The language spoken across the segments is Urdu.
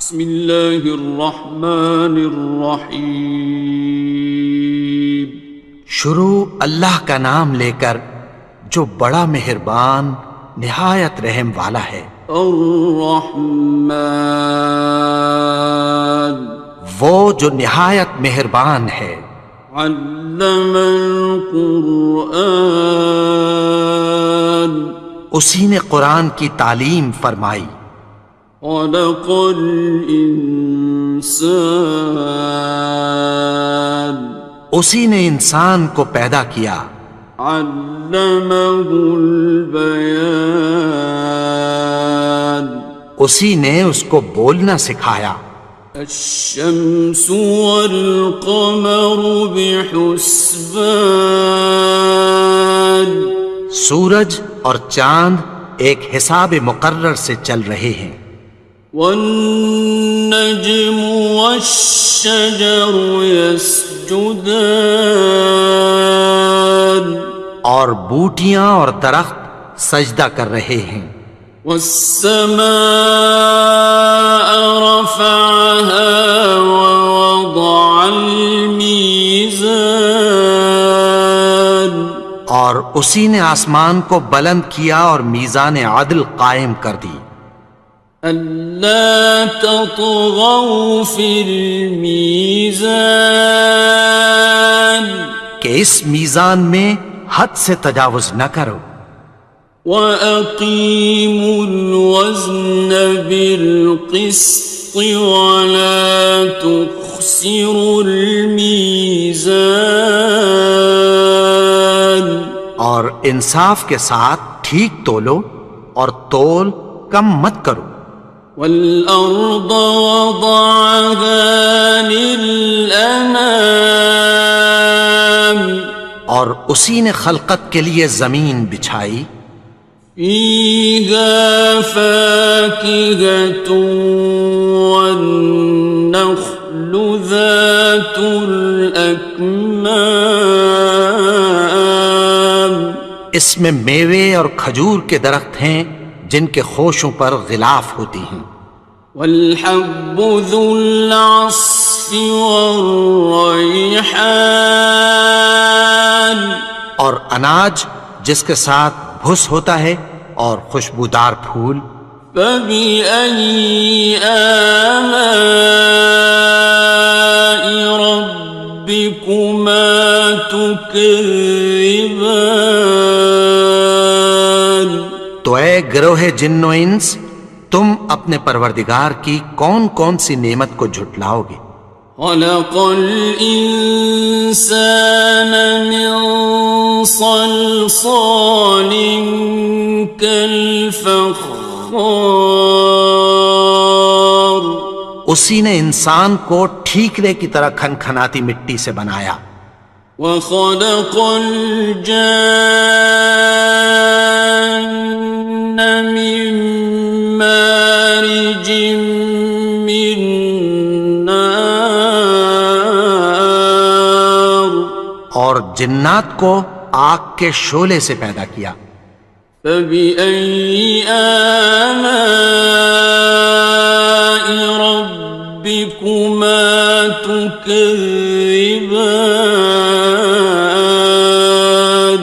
بسم اللہ الرحمن الرحیم۔ شروع اللہ کا نام لے کر جو بڑا مہربان نہایت رحم والا ہے۔ الرحمن، وہ جو نہایت مہربان ہے۔ علم القرآن، اسی نے قرآن کی تعلیم فرمائی۔ خلق الانسان، اسی نے انسان کو پیدا کیا۔ علمہ البیان، اسی نے اس کو بولنا سکھایا۔ الشمس والقمر بحسبان، سورج اور چاند ایک حساب مقرر سے چل رہے ہیں۔ والنجم والشجر يسجدان، اور بوٹیاں اور درخت سجدہ کر رہے ہیں۔ والسماء رفعها ووضع الميزان، اور اسی نے آسمان کو بلند کیا اور میزان عدل قائم کر دی۔ ألا تطغوا في الميزان، کہ اس میزان میں حد سے تجاوز نہ کرو۔ وَأَقِيمُوا الْوَزْنَ بِالْقِسْطِ وَلَا تُخْسِرُوا الْمِيزَانَ، اور انصاف کے ساتھ ٹھیک تولو اور تول کم مت کرو۔ وَالْأَرْضَ وَضَعَهَا لِلْأَنَامِ، اور اسی نے خلقت کے لیے زمین بچھائی۔ فِيهَا فَاكِهَةٌ وَالنَّخْلُ ذَاتُ الْأَكْمَامِ، اس میں میوے اور کھجور کے درخت ہیں جن کے خوشوں پر غلاف ہوتی ہیں۔ وَالْحَبُّ ذُو الْعَصْفِ وَالرَّيْحَانِ، اور اناج جس کے ساتھ بھس ہوتا ہے اور خوشبودار پھول۔ فَبِأَيِّ آلَاءِ رَبِّكُمَا تُكَذِّبَانِ، تو اے گروہ جن و انس، تم اپنے پروردگار کی کون کون سی نعمت کو جھٹلاؤ گے؟ خَلَقَ الْإِنسَانَ مِنْ صَلْصَالٍ كَالْفَخَّارِ، اسی نے انسان کو ٹھیکرے کی طرح کھنکھناتی مٹی سے بنایا۔ وَخَلَقَ الْجَانَّ مِن مَّارِجٍ مِّن نَّارٍ، اور جنات کو آگ کے شعلے سے پیدا کیا۔ فَبِأَيِّ آلَاءِ رَبِّكُمَا تُكَذِّبَانِ،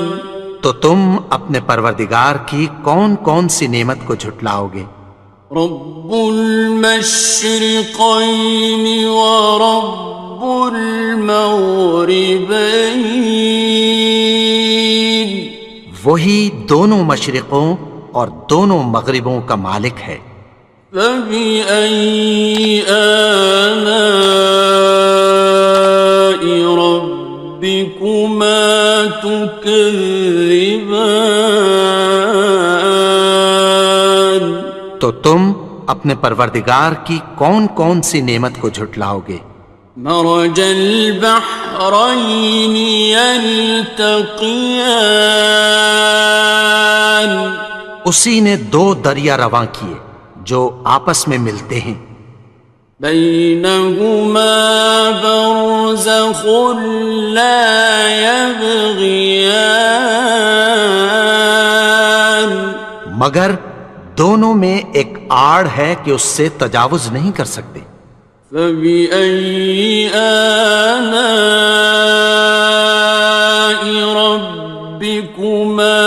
تو تم اپنے پروردگار کی کون کون سی نعمت کو جھٹلاؤ گے؟ رب المشرقین ورب المغربین، وہی دونوں مشرقوں اور دونوں مغربوں کا مالک ہے۔ فَبِأَيِّ آلَاءِ رَبِّكُمَا تُكَذِّبَانِ، تو تم اپنے پروردگار کی کون کون سی نعمت کو جھٹلاؤ گے؟ مرج البحرین یلتقیان، اسی نے دو دریا رواں کیے جو آپس میں ملتے ہیں۔ بینہما برزخ لا یبغیان، مگر دونوں میں ایک آڑ ہے کہ اس سے تجاوز نہیں کر سکتے۔ فبأي آلاء ربكما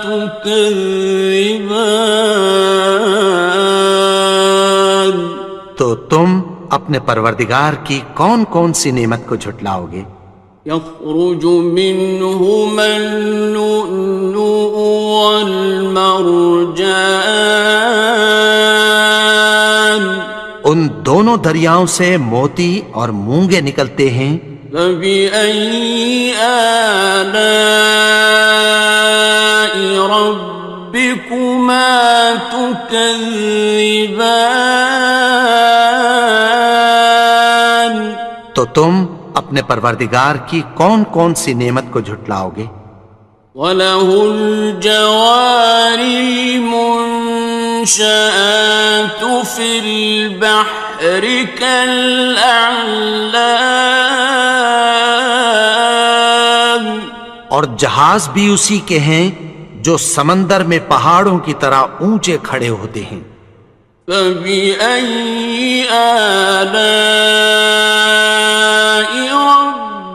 تكذبان؟ تو تم اپنے پروردگار کی کون کون سی نعمت کو جھٹلاؤ گے؟ يخرج منهما اللؤلؤ والمرجان ان دونوں دریاؤں سے موتی اور مونگے نکلتے ہیں۔ فبأي آلاء ربكما تكذبان؟ تو تم اپنے پروردگار کی کون کون سی نعمت کو جھٹلاؤ گے؟ وَلَهُ الْجَوَارِ الْمُنشَآتُ فِي الْبَحْرِ كَالْأَعْلَامِ، اور جہاز بھی اسی کے ہیں جو سمندر میں پہاڑوں کی طرح اونچے کھڑے ہوتے ہیں۔ فَبِأَيِّ آلَاءِ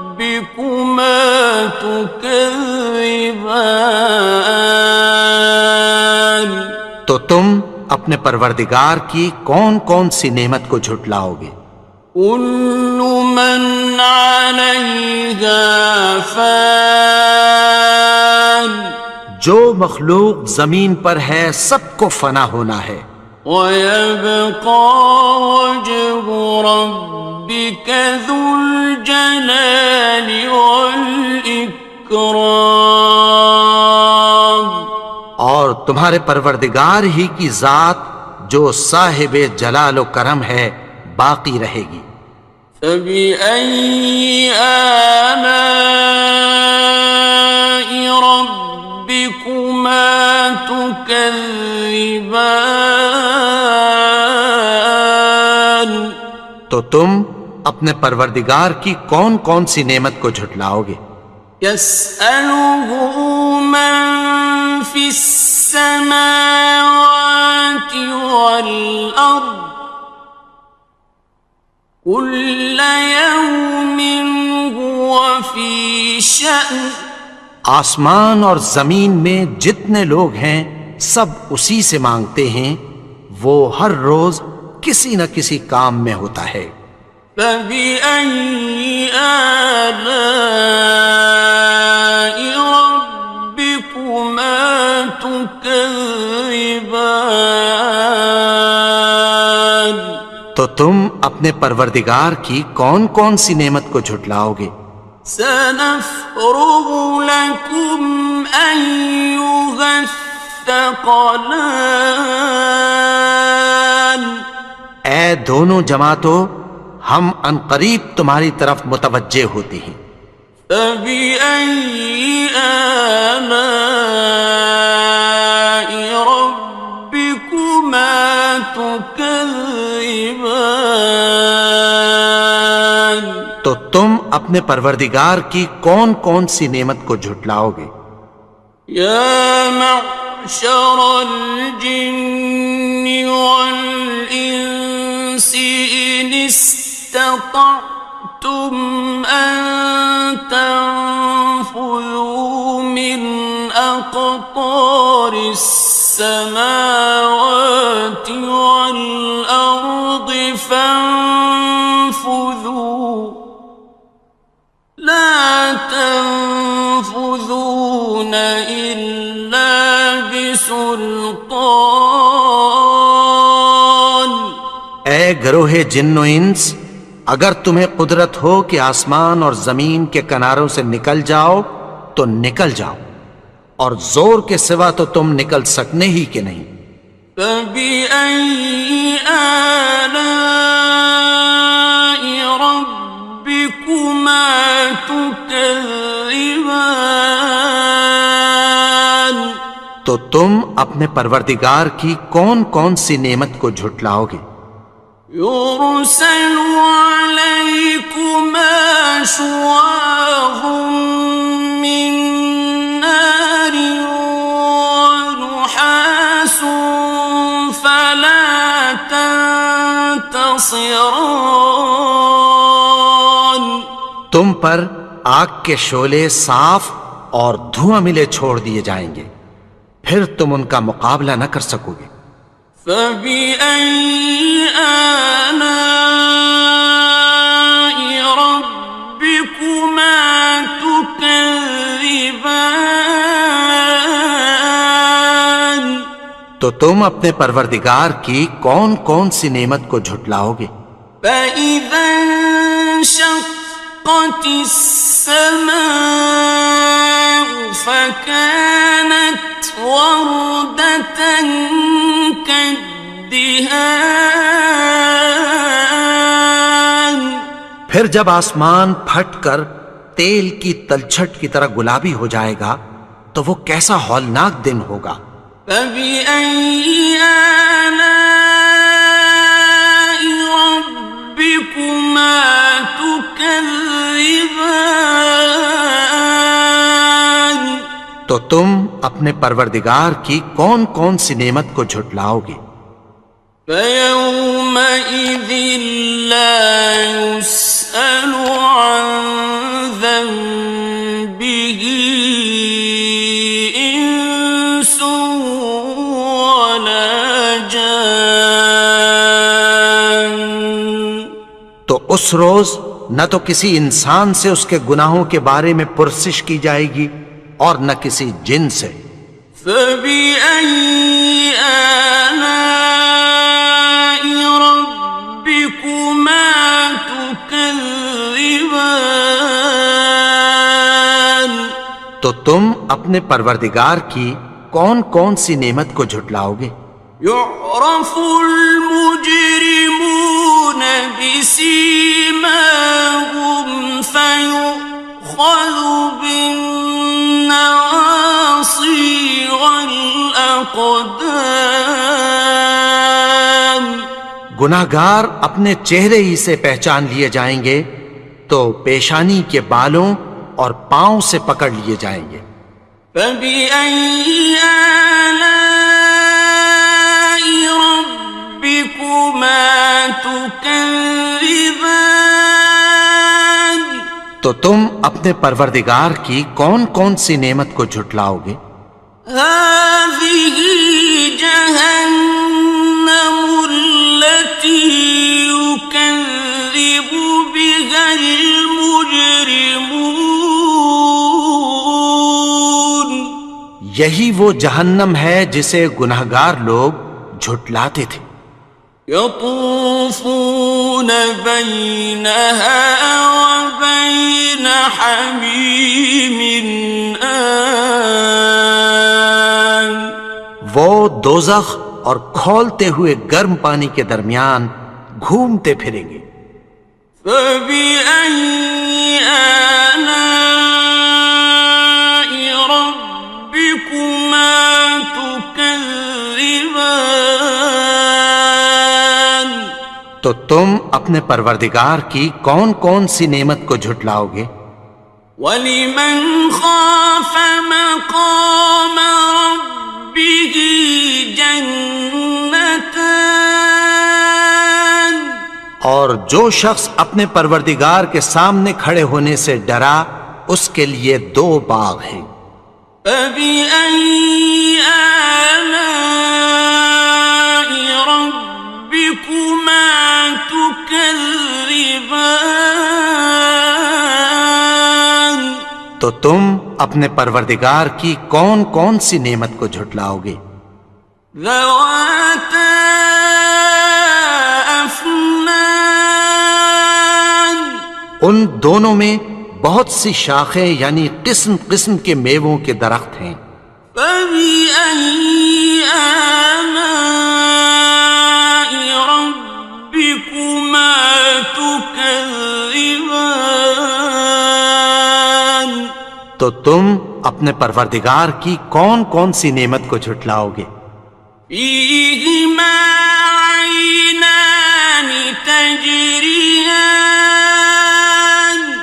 رَبِّكُمَا تُكَذِّبَانِ؟ تو تم اپنے پروردگار کی کون کون سی نعمت کو جھٹلاؤ گے؟ كُلُّ مَنْ عَلَيْهَا فَانٍ، جو مخلوق زمین پر ہے سب کو فنا ہونا ہے۔ وَيَبْقَى وَجْهُ رَبِّكَ ذُو الْجَلَالِ وَالْإِكْرَامِ، اور تمہارے پروردگار ہی کی ذات جو صاحب جلال و کرم ہے باقی رہے گی۔ فَبِأَيِّ آلَاءِ رَبِّكُمَا تُكَذِّبَانِ؟ تو تم اپنے پروردگار کی کون کون سی نعمت کو جھٹلاؤ گے؟ يَسْأَلُهُ مَن فِي السَّمَاوَاتِ وَالْأَرْضِ كُلَّ يَوْمٍ هُوَ فِي شَأْنٍ، آسمان اور زمین میں جتنے لوگ ہیں سب اسی سے مانگتے ہیں، وہ ہر روز کسی نہ کسی کام میں ہوتا ہے۔ فَبِأَيِّ آلَاءِ رَبِّكُمَا تُكَذِّبَانِ؟ تو تم اپنے پروردگار کی کون کون سی نعمت کو جھٹلاؤ گے؟ سَنَفْرُغُ لَكُمْ أَيُّهَ الثَّقَلَانِ؟ اے دونوں جماعتوں، ہم عنقریب تمہاری طرف متوجہ ہوتے ہیں۔ فَبِأَيِّ آلَاءِ رَبِّكُمَا تُكَذِّبَانِ؟ تو تم اپنے پروردگار کی کون کون سی نعمت کو جھٹلاؤ گے؟ يَا مَعْشَرَ الْجِنِّ وَالْإِنسِ إِنِ اسْتَطَعْتُمْ أَن تَنفُذُوا مِنْ أَقْطَارِ السَّمَاوَاتِ وَالْأَرْضِ فَانفُذُوا لَا تَنفُذُونَ إِلَّا بِسُلْطَانٍ۔ اے گروہ جن و انس، اگر تمہیں قدرت ہو کہ آسمان اور زمین کے کناروں سے نکل جاؤ تو نکل جاؤ، اور زور کے سوا تو تم نکل سکنے ہی کہ نہیں۔ فَبِأَيِّ آلَاءِ رَبِّكُمَا تُكَذِّبَانِ؟ تو تم اپنے پروردگار کی کون کون سی نعمت کو جھٹلاؤ گے؟ يُرْسَلُ عَلَيْكُمَا شُوَاظٌ مِّن نَّارٍ وَنُحَاسٌ خاصران. تم پر آگ کے شعلے صاف اور دھواں ملے چھوڑ دیے جائیں گے، پھر تم ان کا مقابلہ نہ کر سکو گے۔ فبأي آلاء ربكما تكذبان. تو تم اپنے پروردگار کی کون کون سی نعمت کو جھٹلاؤ گے؟ فإذا انشقت السماء فكانت وردة كالدهان. پھر جب آسمان پھٹ کر تیل کی تلچھٹ کی طرح گلابی ہو جائے گا تو وہ کیسا ہولناک دن ہوگا۔ فبأي آلاء ربكما تكذبان. تو تم اپنے پروردگار کی کون کون سی نعمت کو جھٹلاؤ گے؟ فيومئذ لا يسأل عن ذنبه إنس ولا جان. تو اس روز نہ تو کسی انسان سے اس کے گناہوں کے بارے میں پرسش کی جائے گی اور نہ کسی جن سے۔ فبأي آلاء ربكما تكذبان. تو تم اپنے پروردگار کی کون کون سی نعمت کو جھٹلاؤ گے؟ يعرف المجرمون بسيماهم فيؤخذ بالنواصي والأقدام. گناہگار اپنے چہرے ہی سے پہچان لیے جائیں گے تو پیشانی کے بالوں اور پاؤں سے پکڑ لیے جائیں گے۔ فبأي آلاء ربكما تكذبان. تو تم اپنے پروردگار کی کون کون سی نعمت کو جھٹلاؤ گے؟ هذه جهنم التي يكذب بها المجرمون. یہی وہ جہنم ہے جسے گناہگار لوگ جھٹلاتے تھے۔ يطوفون بينها وبين حميم آن. وہ دوزخ اور کھولتے ہوئے گرم پانی کے درمیان گھومتے پھریں گے۔ فبأي آلاء ربكما تكذبان. تو تم اپنے پروردگار کی کون کون سی نعمت کو جھٹلاؤ گے؟ وَلِمَنْ خَافَ مَقَامَ رَبِّهِ جَنَّتَانِ. اور جو شخص اپنے پروردگار کے سامنے کھڑے ہونے سے ڈرا اس کے لیے دو باغ ہیں۔ فَبِأَيِّ آلَاءِ رَبِّكُمَا تُكَذِّبَانِ. تو تم اپنے پروردگار کی کون کون سی نعمت کو جھٹلاؤ گے؟ ذَوَاتَا أَفْنَانٍ. ان دونوں میں بہت سی شاخیں یعنی قسم قسم کے میووں کے درخت ہیں۔ فَبِأَيِّ آلَاءِ رَبِّكُمَا تُكَذِّبَانِ. تو تم اپنے پروردگار کی کون کون سی نعمت کو جھٹلاؤ گے؟ فِيهِمَا عَيْنَانِ تَجْرِيَانِ.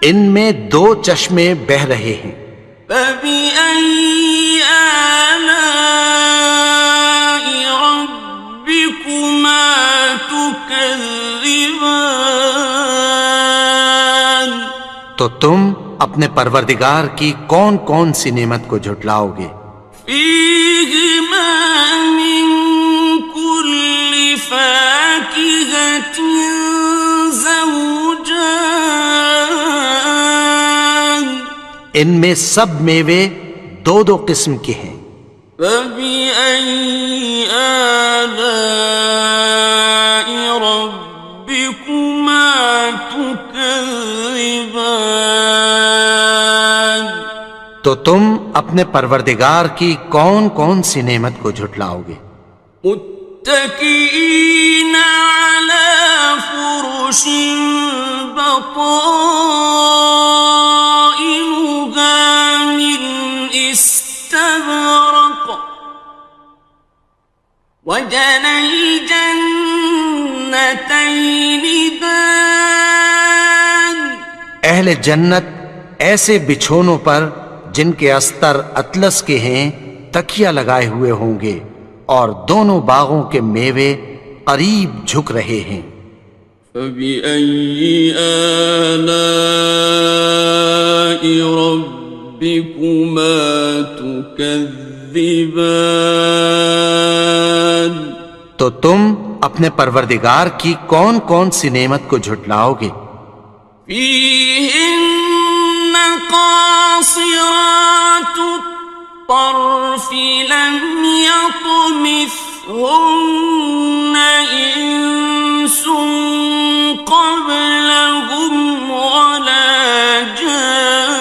ان میں دو چشمے بہہ رہے ہیں۔ فَبِأَيِّ آلَاءِ رَبِّكُمَا تُكَذِّبَانِ. تكذبان تو تم اپنے پروردگار کی کون کون سی نعمت کو جھٹلاؤ گے؟ فيهما من كل فاكهة زوجان ان میں سب میوے دو دو قسم کے ہیں۔ فبأي آلاء ربكما تكذبان تو تم اپنے پروردگار کی کون کون سی نعمت کو جھٹلاؤ گے؟ متكئين على فرش بطائنها من استبرق وجنى الجنتين دان اہل جنت ایسے بچھونوں پر جن کے استر اطلس کے ہیں تکیہ لگائے ہوئے ہوں گے، اور دونوں باغوں کے میوے قریب جھک رہے ہیں۔ فبأي آلاء ربكما تكذبان تو تم اپنے پروردگار کی کون کون سی نعمت کو جھٹلاؤ گے؟ فيهن قاصرات الطرف لم يطمثهن إنس قبلهم ولا جان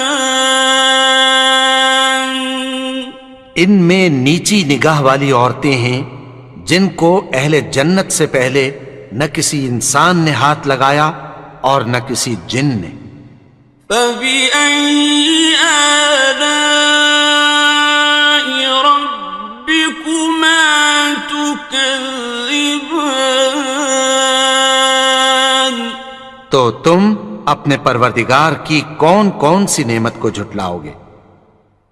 ان میں نیچی نگاہ والی عورتیں ہیں جن کو اہل جنت سے پہلے نہ کسی انسان نے ہاتھ لگایا اور نہ کسی جن نے۔ فبأي آلاء ربكما تكذبان تو تم اپنے پروردگار کی کون کون سی نعمت کو جھٹلاؤ گے؟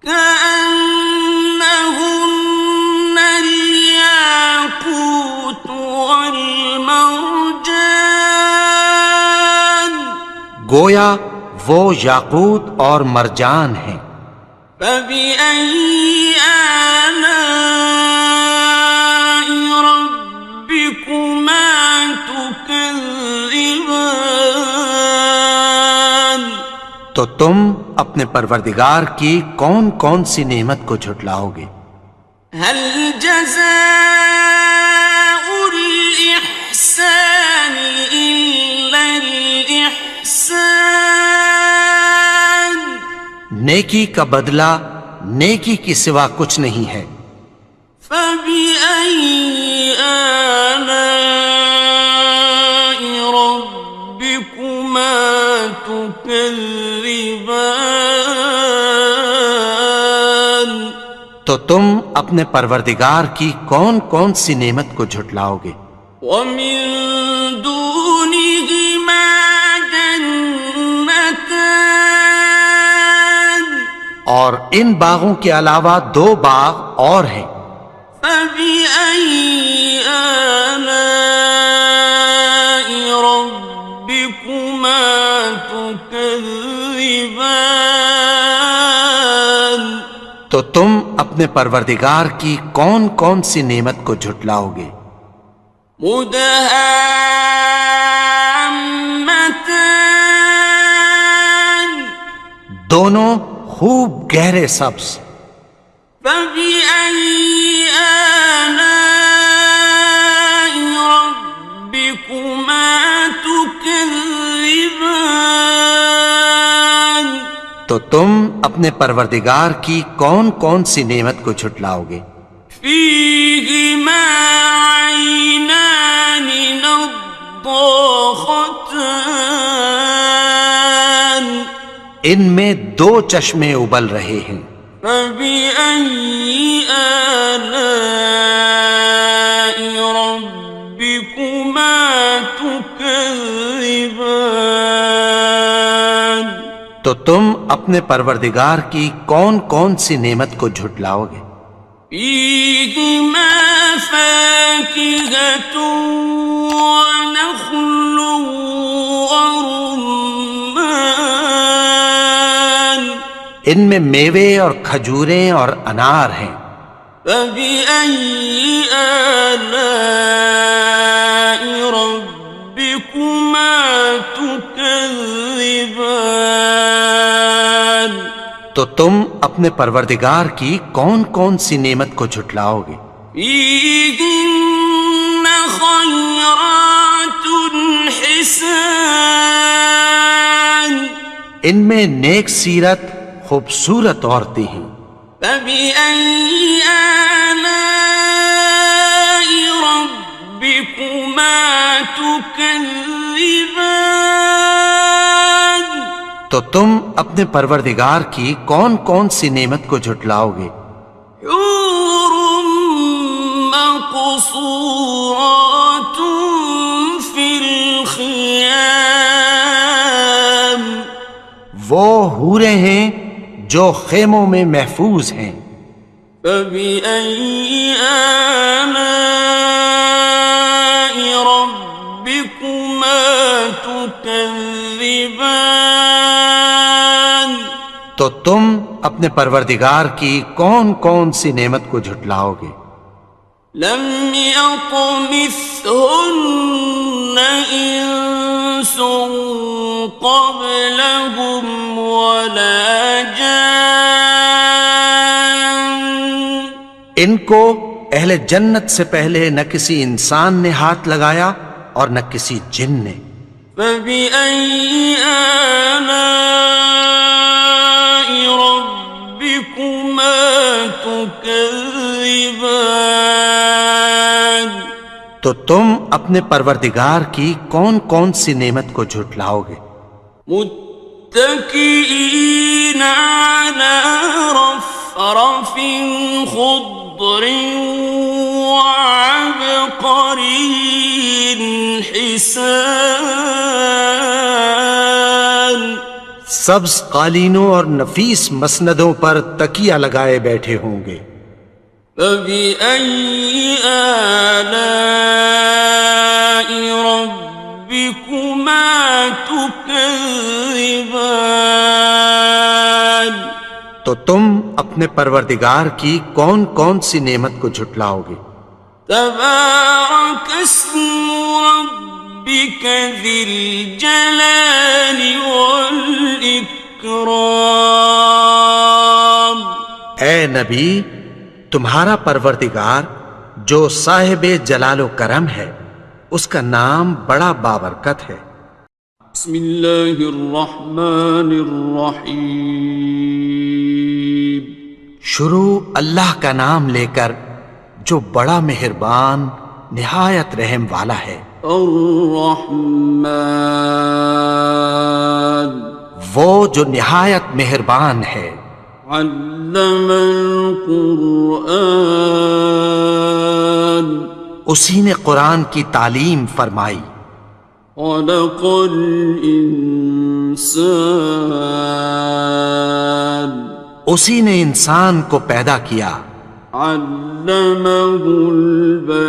كأنهن الياقوت والمرجان گویا وہ یاقوت اور مرجان ہیں۔ فبأي آلاء ربكما تكذبان تو تم اپنے پروردگار کی کون کون سی نعمت کو جھٹلاؤ گے؟ هل جزاء الإحسان إلا الإحسان نیکی کا بدلہ نیکی کی سوا کچھ نہیں ہے۔ فبأي آلاء ربكما تكذبان تو تم اپنے پروردگار کی کون کون سی نعمت کو جھٹلاؤ گے؟ ومن دونهما جنتان اور ان باغوں کے علاوہ دو باغ اور ہیں۔ فبأي آلاء ربكما تكذبان تو تم اپنے پروردگار کی کون کون سی نعمت کو جھٹلاؤ گے؟ مدهامتان دونوں خوب گہرے سبز۔ فبأي آلاء ربكما تكذبان تو تم اپنے پروردگار کی کون کون سی نعمت کو جھٹلاؤ گے؟ فيهما عينان نضاختان ان میں دو چشمے ابل رہے ہیں۔ فبأي آلاء ربكما تكذبان تو تم اپنے پروردگار کی کون کون سی نعمت کو جھٹلاؤ گے؟ فيهما فاكهة ونخل ورمان ان میں میوے اور کھجوریں اور انار ہیں. فبأي آلاء ربكما تكذبان تو تم اپنے پروردگار کی کون کون سی نعمت کو جھٹلاؤ گے؟ فيهن خيرات حسان ان میں نیک سیرت خوبصورت عورتیں ہیں. فبأي آلاء ربكما تكذبان تو تم اپنے پروردگار کی کون کون سی نعمت کو جھٹلاؤ گے؟ حور مقصورات في الخيام وہ حوریں ہیں جو خیموں میں محفوظ ہیں. فبأي آلاء ربكما تكذبان تو تم اپنے پروردگار کی کون کون سی نعمت کو جھٹلاؤ گے؟ لم يطمثهن إنس قبلهم ولا جان ان کو اہل جنت سے پہلے نہ کسی انسان نے ہاتھ لگایا اور نہ کسی جن نے. فبأي آلاء ربكما تكذبان تو تم اپنے پروردگار کی کون کون سی نعمت کو جھٹلاؤ گے؟ متكئين على رفرف خضر وعبقري حسان سبز قالینوں اور نفیس مسندوں پر تکیہ لگائے بیٹھے ہوں گے. فبأي آلاء ربكما تكذبان تو تم اپنے پروردگار کی کون کون سی نعمت کو جھٹلاؤ گے؟ تبارك اسم ربك ذي الجلال والإكرام اے نبی، تمہارا پروردگار جو صاحب جلال و کرم ہے، اس کا نام بڑا بابرکت ہے. بسم اللہ الرحمن الرحیم شروع اللہ کا نام لے کر جو بڑا مہربان نہایت رحم والا ہے. الرحمن وہ جو نہایت مہربان ہے. علم القرآن اسی نے قرآن کی تعلیم فرمائی. خلق الانسان اسی نے انسان کو پیدا کیا. علمہ البیان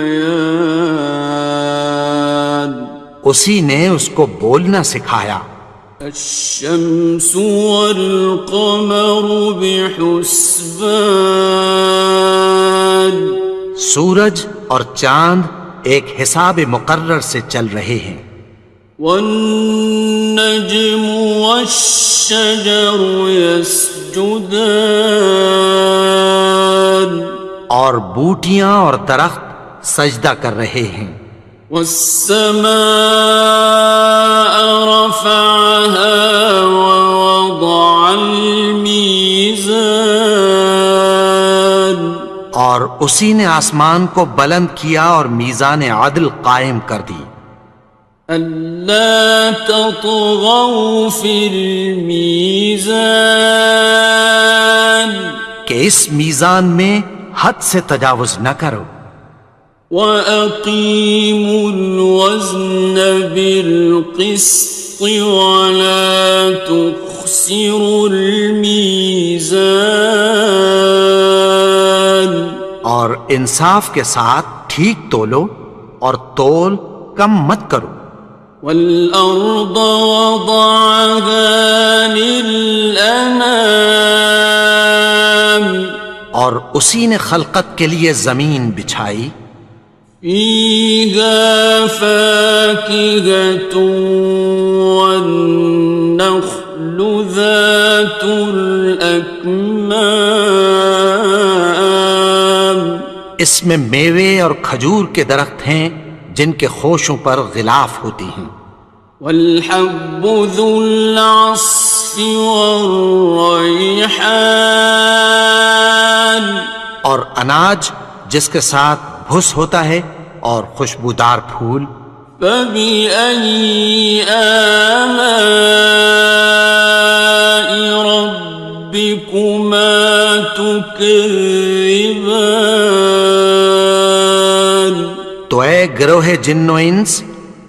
اسی نے اس کو بولنا سکھایا. الشمس والقمر بحسبان سورج اور چاند ایک حساب مقرر سے چل رہے ہیں. والنجم والشجر يسجدان اور بوٹیاں اور درخت سجدہ کر رہے ہیں. والسماء رفعها ووضع الميزان اور اسی نے آسمان کو بلند کیا اور میزان عدل قائم کر دی. ألا تطغوا في الميزان کہ اس میزان میں حد سے تجاوز نہ کرو. وَأَقِيمُوا الْوَزْنَ بِالْقِسْطِ وَلَا تُخْسِرُوا الْمِيزَانَ اور انصاف کے ساتھ ٹھیک تولو اور تول کم مت کرو. والأرض وضعها للأنام اور اسی نے خلقت کے لیے زمین بچھائی. فيها فاكهة والنخل ذات الأكمام اس میں میوے اور کھجور کے درخت ہیں جن کے خوشوں پر غلاف ہوتی ہیں. والحب ذو العصف والریحان اور اناج جس کے ساتھ بھس ہوتا ہے اور خوشبودار پھول. فبأي آلاء ربكما تكذبان تو اے گروہ جن و انس،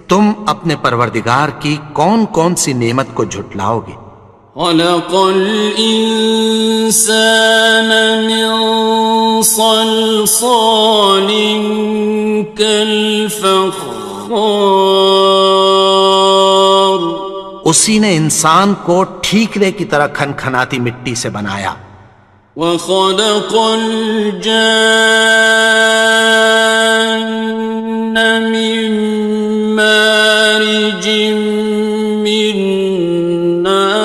تم اپنے پروردگار کی کون کون سی نعمت کو جھٹلاؤ گے؟ خلق الإنسان من صلصال كالفخار اسی نے انسان کو ٹھیکرے کی طرح کھنکھناتی مٹی سے بنایا. وخلق الجان من مارج من نار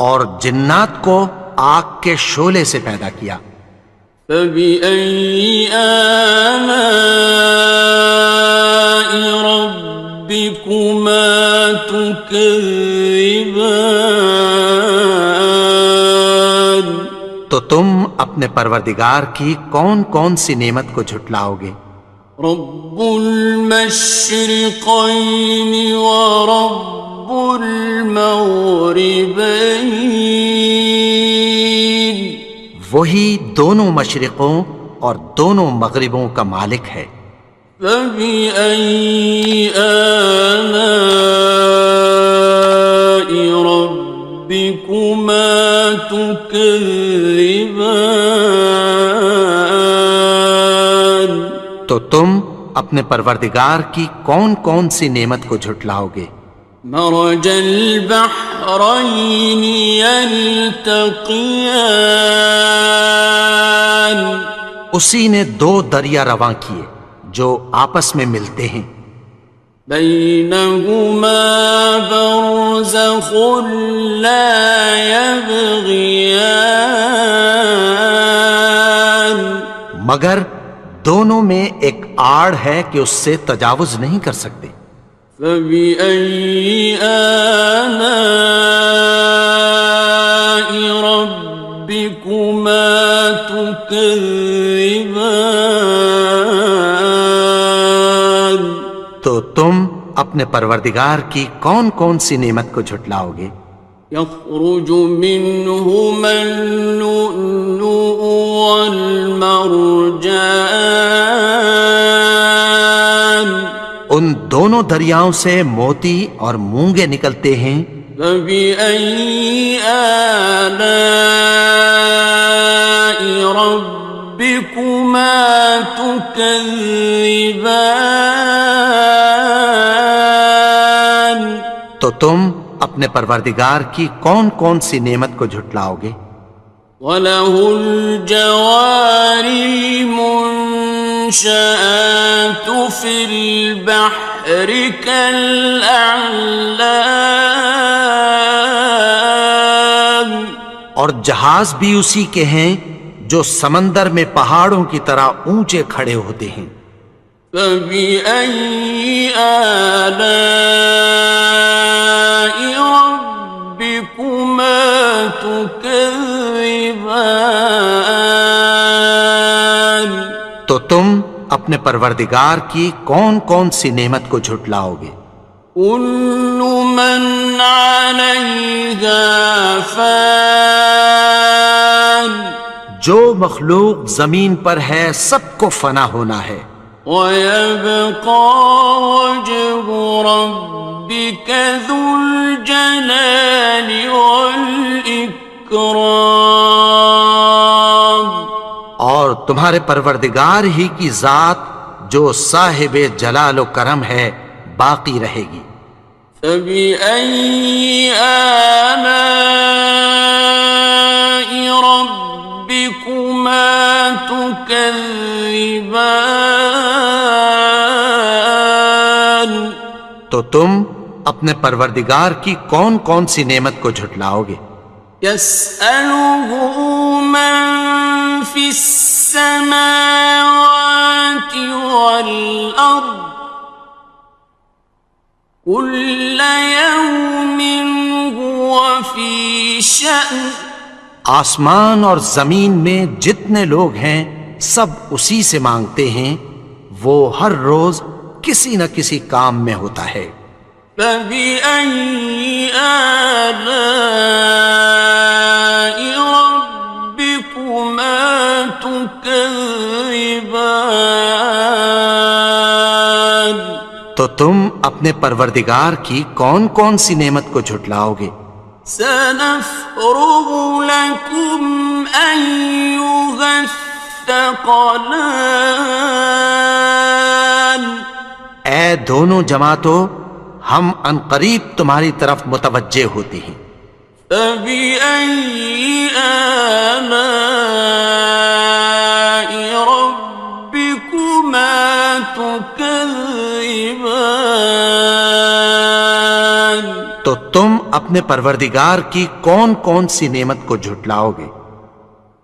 اور جنات کو آگ کے شعلے سے پیدا کیا. فبأي آلاء ربكما تكذبان تو تم اپنے پروردگار کی کون کون سی نعمت کو جھٹلاؤ گے؟ رب المشرقين ورب المغربين وہی دونوں مشرقوں اور دونوں مغربوں کا مالک ہے. فبأي آلاء ربكما تكذبان تو تم اپنے پروردگار کی کون کون سی نعمت کو جھٹلاؤ گے؟ مرج البحرين يلتقيان اسی نے دو دریا رواں کیے جو آپس میں ملتے ہیں. بينهما برزخ لا يبغيان مگر دونوں میں ایک آڑ ہے کہ اس سے تجاوز نہیں کر سکتے. فبأي آلاء ربكما تكذبان تو تم اپنے پروردگار کی کون کون سی نعمت کو جھٹلاؤ گے؟ يخرج منهما اللؤلؤ والمرجان ان دونوں دریاؤں سے موتی اور مونگے نکلتے ہیں. فبأي آلاء ربكما تكذبان تو تم اپنے پروردگار کی کون کون سی نعمت کو جھٹلاؤ گے؟ وَلَهُ الْجَوَارِ الْمُنشَآتُ فِي الْبَحْرِ كَالْأَعْلَامِ اور جہاز بھی اسی کے ہیں جو سمندر میں پہاڑوں کی طرح اونچے کھڑے ہوتے ہیں. فَبِأَيِّ آلَاءِ رَبِّكُمَا تُكَذِّبَانِ تو تم اپنے پروردگار کی کون کون سی نعمت کو جھٹلاؤ گے؟ كُلُّ مَنْ عَلَيْهَا فَانٍ جو مخلوق زمین پر ہے سب کو فنا ہونا ہے. وَيَبْقَى وَجْهُ رَبِّكَ ذُو الْجَلَالِ وَالْإِكْرَامِ اور تمہارے پروردگار ہی کی ذات جو صاحب جلال و کرم ہے باقی رہے گی۔ فَبِأَيِّ آلَاءِ رَبِّكُمَا تُكَذِّبَانِ؟ تو تم اپنے پروردگار کی کون کون سی نعمت کو جھٹلاؤ گے؟ يَسْأَلُهُ مَن فِي السَّمَاوَاتِ وَالْأَرْضِ كُلَّ يَوْمٍ هُوَ فِي شَأْنٍ۔ آسمان اور زمین میں جتنے لوگ ہیں سب اسی سے مانگتے ہیں، وہ ہر روز کسی نہ کسی کام میں ہوتا ہے۔ فَبِأَيِّ آلَاءِ رَبِّكُمَا تُكَذِّبَانِ؟ تو تم اپنے پروردگار کی کون کون سی نعمت کو جھٹلاؤ گے؟ سَنَفْرُغُ لَكُمْ أَيُّهَ الثَّقَلَانِ۔ اے دونوں جماعتوں، ہم عنقریب تمہاری طرف متوجہ ہوتے ہیں۔ فَبِأَيِّ آلَاءِ رَبِّكُمَا تُكَذِّبَانِ؟ تو تم اپنے پروردگار کی کون کون سی نعمت کو جھٹلاؤ گے؟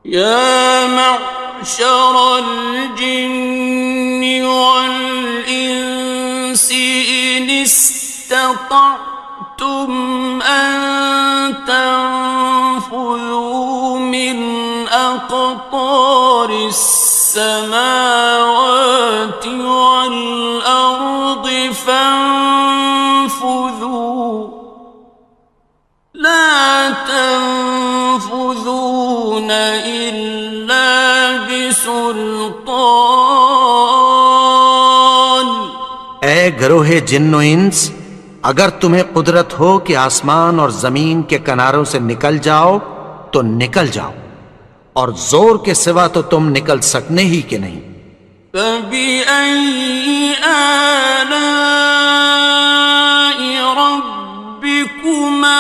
يَا مَعْشَرَ الْجِنِّ وَالْإِنسِ إِنِ اسْتَطَعْتُمْ أَن تَنفُذُوا مِنْ أَقْطَارِ السَّمَاوَاتِ وَالْأَرْضِ فَانفُذُوا لَا تَنفُذُونَ إِلَّا بِسُلْطَانٍ۔ اے گروہ جن و انس، اگر تمہیں قدرت ہو کہ آسمان اور زمین کے کناروں سے نکل جاؤ تو نکل جاؤ، اور زور کے سوا تو تم نکل سکنے ہی کہ نہیں۔ فَبِأَيِّ آلَاءِ رَبِّكُمَا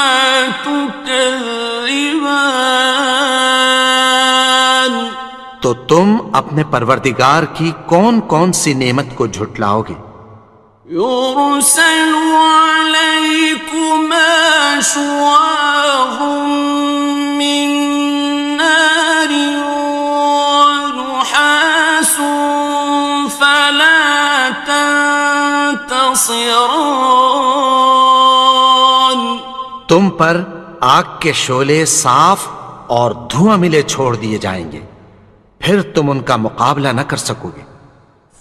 تُكَذِّبَانِ؟ تو تم اپنے پروردگار کی کون کون سی نعمت کو جھٹلاؤ گے؟ يُرْسَلُ عَلَيْكُمَا شُوَاظٌ مِّن نَّارٍ وَنُحَاسٌ فَلَا تَنتَصِرَانِ۔ تم پر آگ کے شعلے صاف اور دھواں ملے چھوڑ دیے جائیں گے، پھر تم ان کا مقابلہ نہ کر سکو گے۔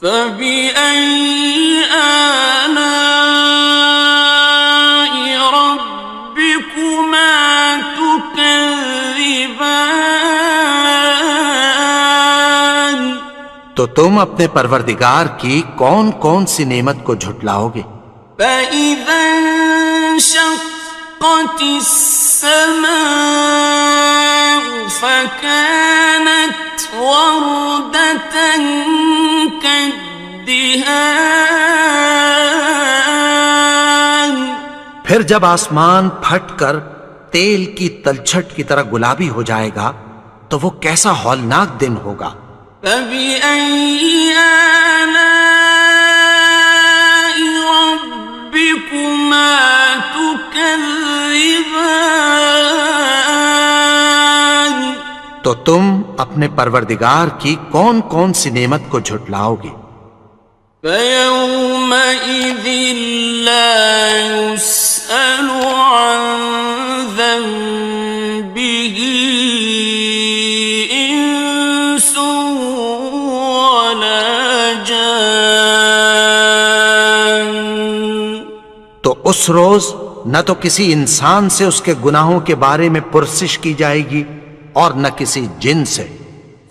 فَبِأَيِّ آلَاءِ رَبِّكُمَا تُكَذِّبَانِ؟ تو تم اپنے پروردگار کی کون کون سی نعمت کو جھٹلاؤ گے؟ فَإِذَا انشَقَّتِ السَّمَاءُ فَكَانَتْ وَرْدَةً كَالدِّهَانِ۔ پھر جب آسمان پھٹ کر تیل کی تلچھٹ کی طرح گلابی ہو جائے گا تو وہ کیسا ہولناک دن ہوگا۔ فَبِأَيِّ آلَاءِ رَبِّكُمَا تُكَذِّبَانِ؟ تو تم اپنے پروردگار کی کون کون سی نعمت کو جھٹلاؤ گے؟ فَيَوْمَئِذٍ لَا يُسْأَلُ عَن ذَنبِهِ إِنسٌ وَلَا جَانٌ۔ تو اس روز نہ تو کسی انسان سے اس کے گناہوں کے بارے میں پرسش کی جائے گی اور نہ کسی جن سے۔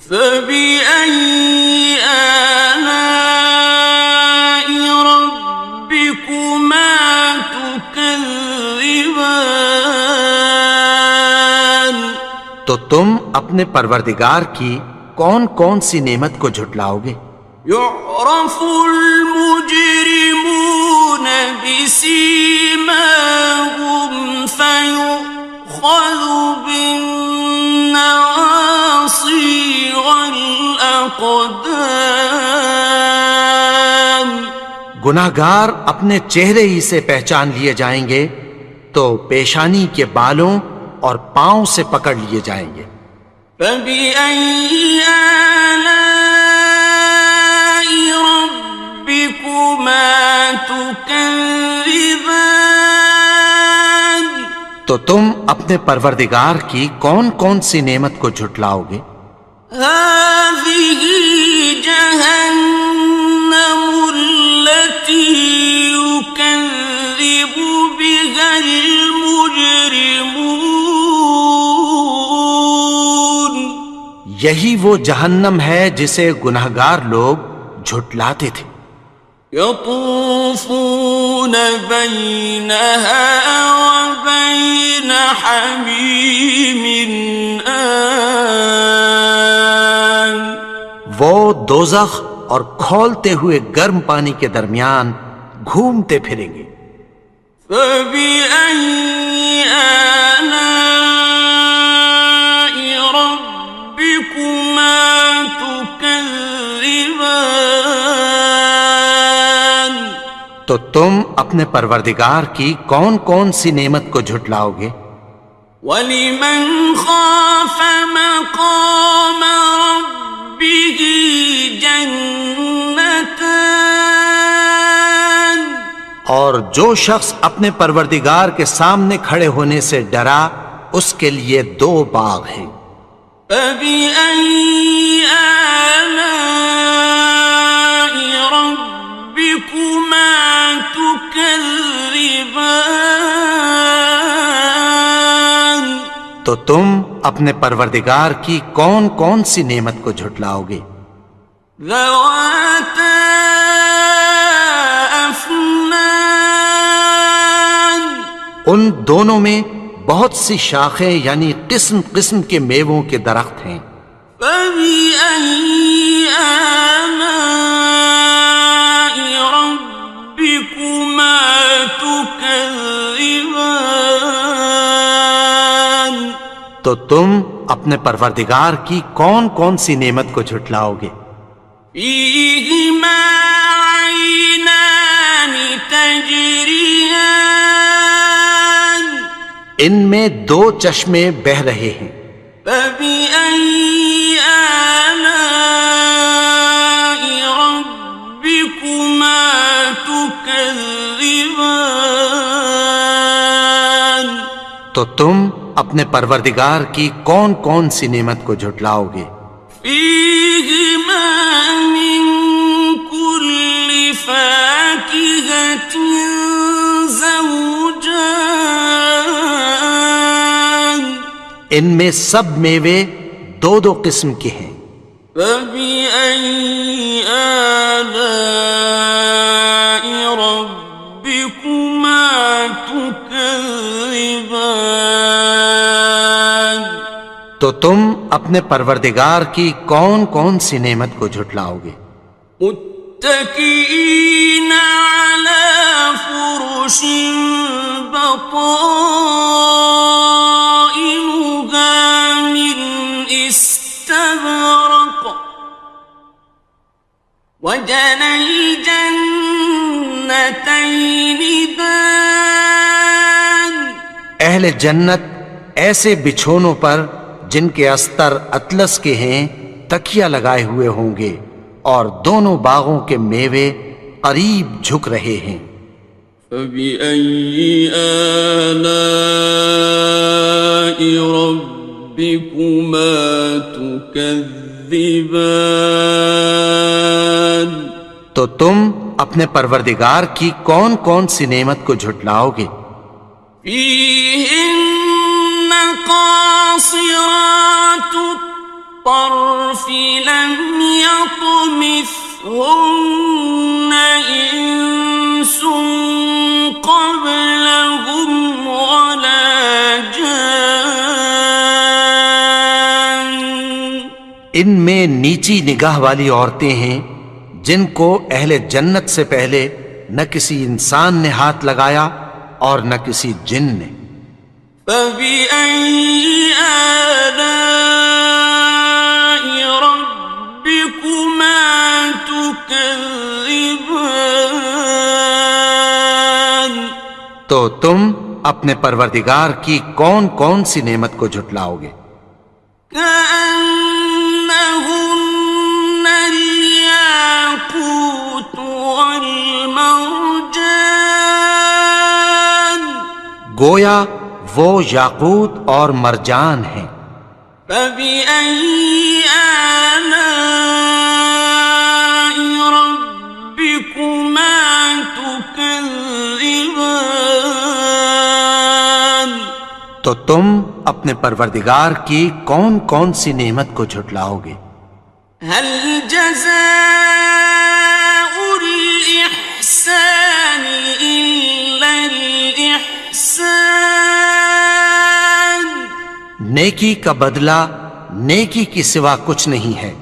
فَبِأَيِّ آلَاءِ رَبِّكُمَا تُكَذِّبَانِ؟ تو تم اپنے پروردگار کی کون کون سی نعمت کو جھٹلاؤ گے؟ يعرف المجرمون بسيماهم فيؤخذ بالنواصي والأقدام گناہگار اپنے چہرے ہی سے پہچان لیے جائیں گے تو پیشانی کے بالوں اور پاؤں سے پکڑ لیے جائیں گے۔ فَبِأَيِّ آلَاءِ رَبِّكُمَا تُكَذِّبَانِ تو تم اپنے پروردگار کی کون کون سی نعمت کو جھٹلاؤ گے؟ هَٰذِهِ جَهَنَّمُ الَّتِي يُكَذِّبُ بِهَا الْمُجْرِمُونَ یہی وہ جہنم ہے جسے گناہگار لوگ جھٹلاتے تھے۔ يطوفون بينها وبين حميم آن وہ دوزخ اور کھولتے ہوئے گرم پانی کے درمیان گھومتے پھریں گے۔ فبأي آلاء ربكما تكذبان تو تم اپنے پروردگار کی کون کون سی نعمت کو جھٹلاؤ گے؟ وَلِمَنْ خَافَ مَقَامَ رَبِّهِ جَنَّتَانِ اور جو شخص اپنے پروردگار کے سامنے کھڑے ہونے سے ڈرا اس کے لیے دو باغ ہیں۔ فَبِأَيِّ آلَاءِ رَبِّكُمَا تُكَذِّبَانِ تو تم اپنے پروردگار کی کون کون سی نعمت کو جھٹلاؤ گے؟ ذَوَاتَا أَفْنَانٍ ان دونوں میں بہت سی شاخیں یعنی قسم قسم کے میووں کے درخت ہیں۔ فَبِأَيِّ آلَاءِ رَبِّكُمَا تُكَذِّبَانِ تو تم اپنے پروردگار کی کون کون سی نعمت کو جھٹلاؤ گے؟ فِيهِمَا عَيْنَانِ تَجْرِيَانِ ان میں دو چشمے بہہ رہے ہیں۔ فَبِأَيِّ آلَاءِ رَبِّكُمَا تُكَذِّبَانِ تو تم اپنے پروردگار کی کون کون سی نعمت کو جھٹلاؤ گے؟ فِيهِمَا مِن كُلِّ فَاكِهَةٍ زَوْجَانِ ان میں سب میوے دو دو قسم کے ہیں۔ فَبِأَيِّ آلَاءِ رَبِّكُمَا تُكَذِّبَانِ تو تم اپنے پروردگار کی کون کون سی نعمت کو جھٹلاؤ گے؟ متكئين على فرش بطائنها من استبرق وجنى الجنتين دان اہل جنت ایسے بچھونوں پر جن کے استر اطلس کے ہیں تکیہ لگائے ہوئے ہوں گے اور دونوں باغوں کے میوے قریب جھک رہے ہیں۔ فَبِأَيِّ آلَاءِ رَبِّكُمَا تُكَذِّبَانِ تو تم اپنے پروردگار کی کون کون سی نعمت کو جھٹلاؤ گے؟ فِيهِنَّ قَاصِرَاتُ الطَّرْفِ لَمْ يَطْمِثْهُنَّ إِنسٌ قَبْلَهُمْ وَلَا جَانٌّ ان میں نیچی نگاہ والی عورتیں ہیں جن کو اہل جنت سے پہلے نہ کسی انسان نے ہاتھ لگایا اور نہ کسی جن نے۔ فَبِأَيِّ آلَاءِ رَبِّكُمَا تُكَذِّبَانِ، تو تم اپنے پروردگار کی کون کون سی نعمت کو جھٹلاؤ گے؟ كأنهن الياقوت والمرجان، گویا وہ یاقوت اور مرجان ہیں۔ فبأي آلاء ربكما تكذبان، تو تم اپنے پروردگار کی کون کون سی نعمت کو جھٹلاؤ گے؟ هل جزاء الإحسان إلا الإحسان، نیکی کا بدلہ نیکی کی سوا کچھ نہیں ہے۔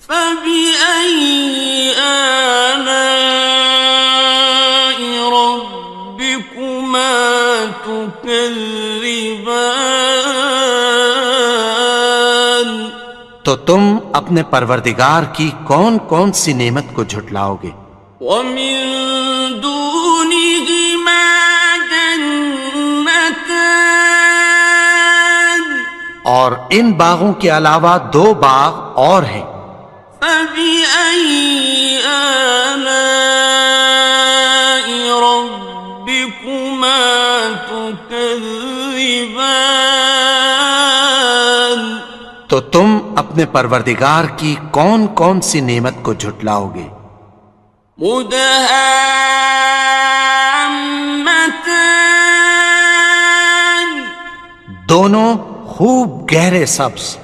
فبأي آلاء ربكما تكذبان، تو تم اپنے پروردگار کی کون کون سی نعمت کو جھٹلاؤ گے؟ ومن دونهما جنتان، اور ان باغوں کے علاوہ دو باغ اور ہیں۔ فبأي آلاء ربكما تكذبان، تو تم اپنے پروردگار کی کون کون سی نعمت کو جھٹلاؤ گے؟ مدهامتان، دونوں خوب گہرے سبز۔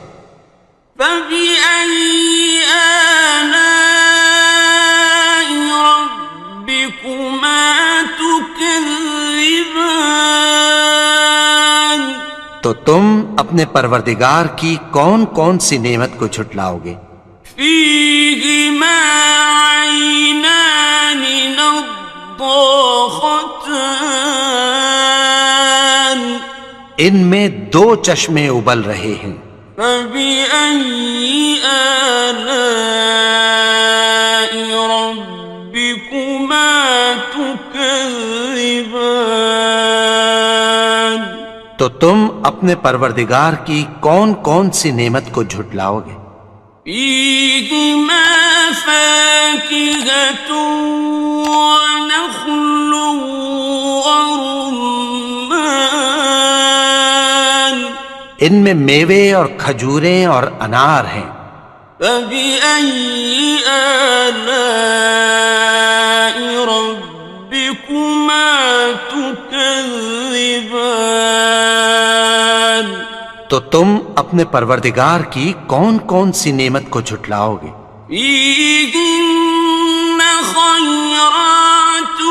فبأي آلاء ربكما تكذبان، تو تم اپنے پروردگار کی کون کون سی نعمت کو جھٹلاؤ گے؟ فيهما عينان نضاختان، ان میں دو چشمے ابل رہے ہیں۔ فبأي آلاء ربكما تكذبان، تو تم اپنے پروردگار کی کون کون سی نعمت کو جھٹلاؤ گے؟ فيهما فاكهة ونخل ورمان، ان میں میوے اور کھجوریں اور انار ہیں۔ فبأي آلاء ربكما تكذبان، تو تم اپنے پروردگار کی کون کون سی نعمت کو جھٹلاؤ گے؟ فيهن خيرات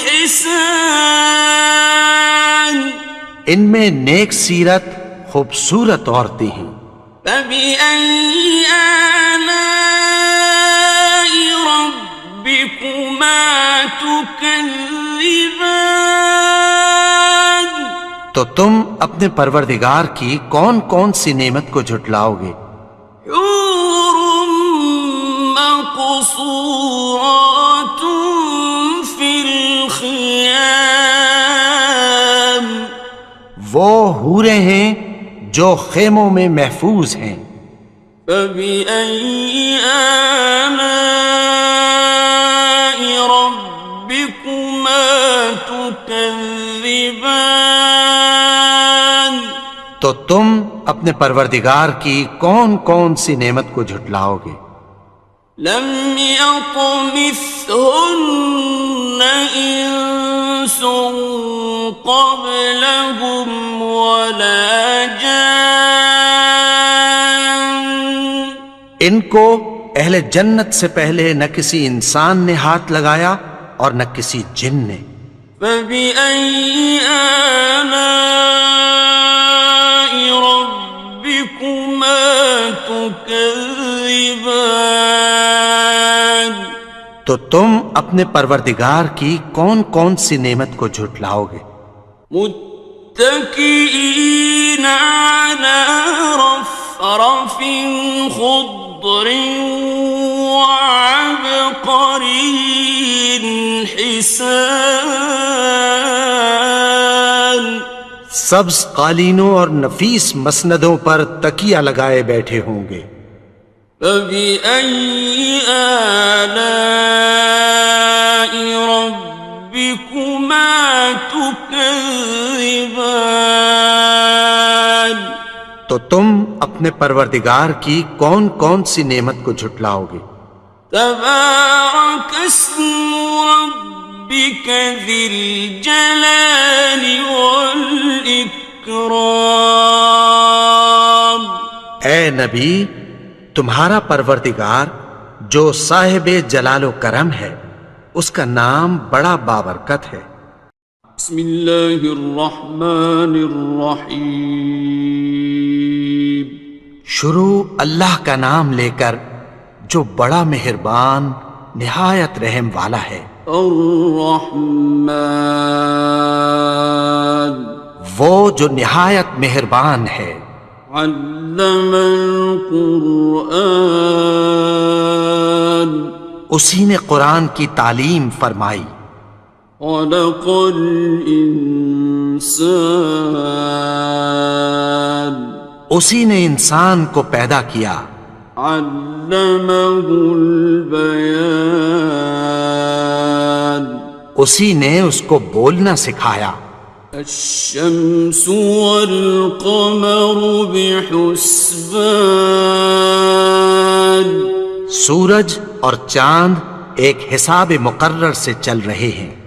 حسان، ان میں نیک سیرت خوبصورت عورتیں ہیں۔ فبأي آلاء ربكما تكذبان، تو تم اپنے پروردگار کی کون کون سی نعمت کو جھٹلاؤ گے؟ حور مقصورات في الخيام، وہ حوریں ہیں جو خیموں میں محفوظ ہیں۔ فبأي آلاء ربكما تكذبان، تو تم اپنے پروردگار کی کون کون سی نعمت کو جھٹلاؤ گے؟ لم يطمثهن إنس قبلهم ولا جان، ان کو اہل جنت سے پہلے نہ کسی انسان نے ہاتھ لگایا اور نہ کسی جن نے۔ فبأي آلاء ربكما تكذبان، تكذبان تو تم اپنے پروردگار کی کون کون سی نعمت کو جھٹلاؤ گے؟ متكئين على رفرف خضر وعبقري حسان سبز قالینوں اور نفیس مسندوں پر تکیہ لگائے بیٹھے ہوں گے۔ فبأي آلاء ربكما تكذبان تو تم اپنے پروردگار کی کون کون سی نعمت کو جھٹلاؤ گے؟ تبارك اسم ربك ذي الجلال والإكرام اے نبی، تمہارا پروردگار جو صاحب جلال و کرم ہے، اس کا نام بڑا بابرکت ہے۔ بسم اللہ الرحمن الرحیم شروع اللہ کا نام لے کر جو بڑا مہربان نہایت رحم والا ہے۔ الرحمن وہ جو نہایت مہربان ہے۔ علم القرآن اسی نے قرآن کی تعلیم فرمائی۔ خلق الانسان اسی نے انسان کو پیدا کیا۔ علمہ البیان اسی نے اس کو بولنا سکھایا۔ الشمس والقمر بحسبان سورج اور چاند ایک حساب مقرر سے چل رہے ہیں۔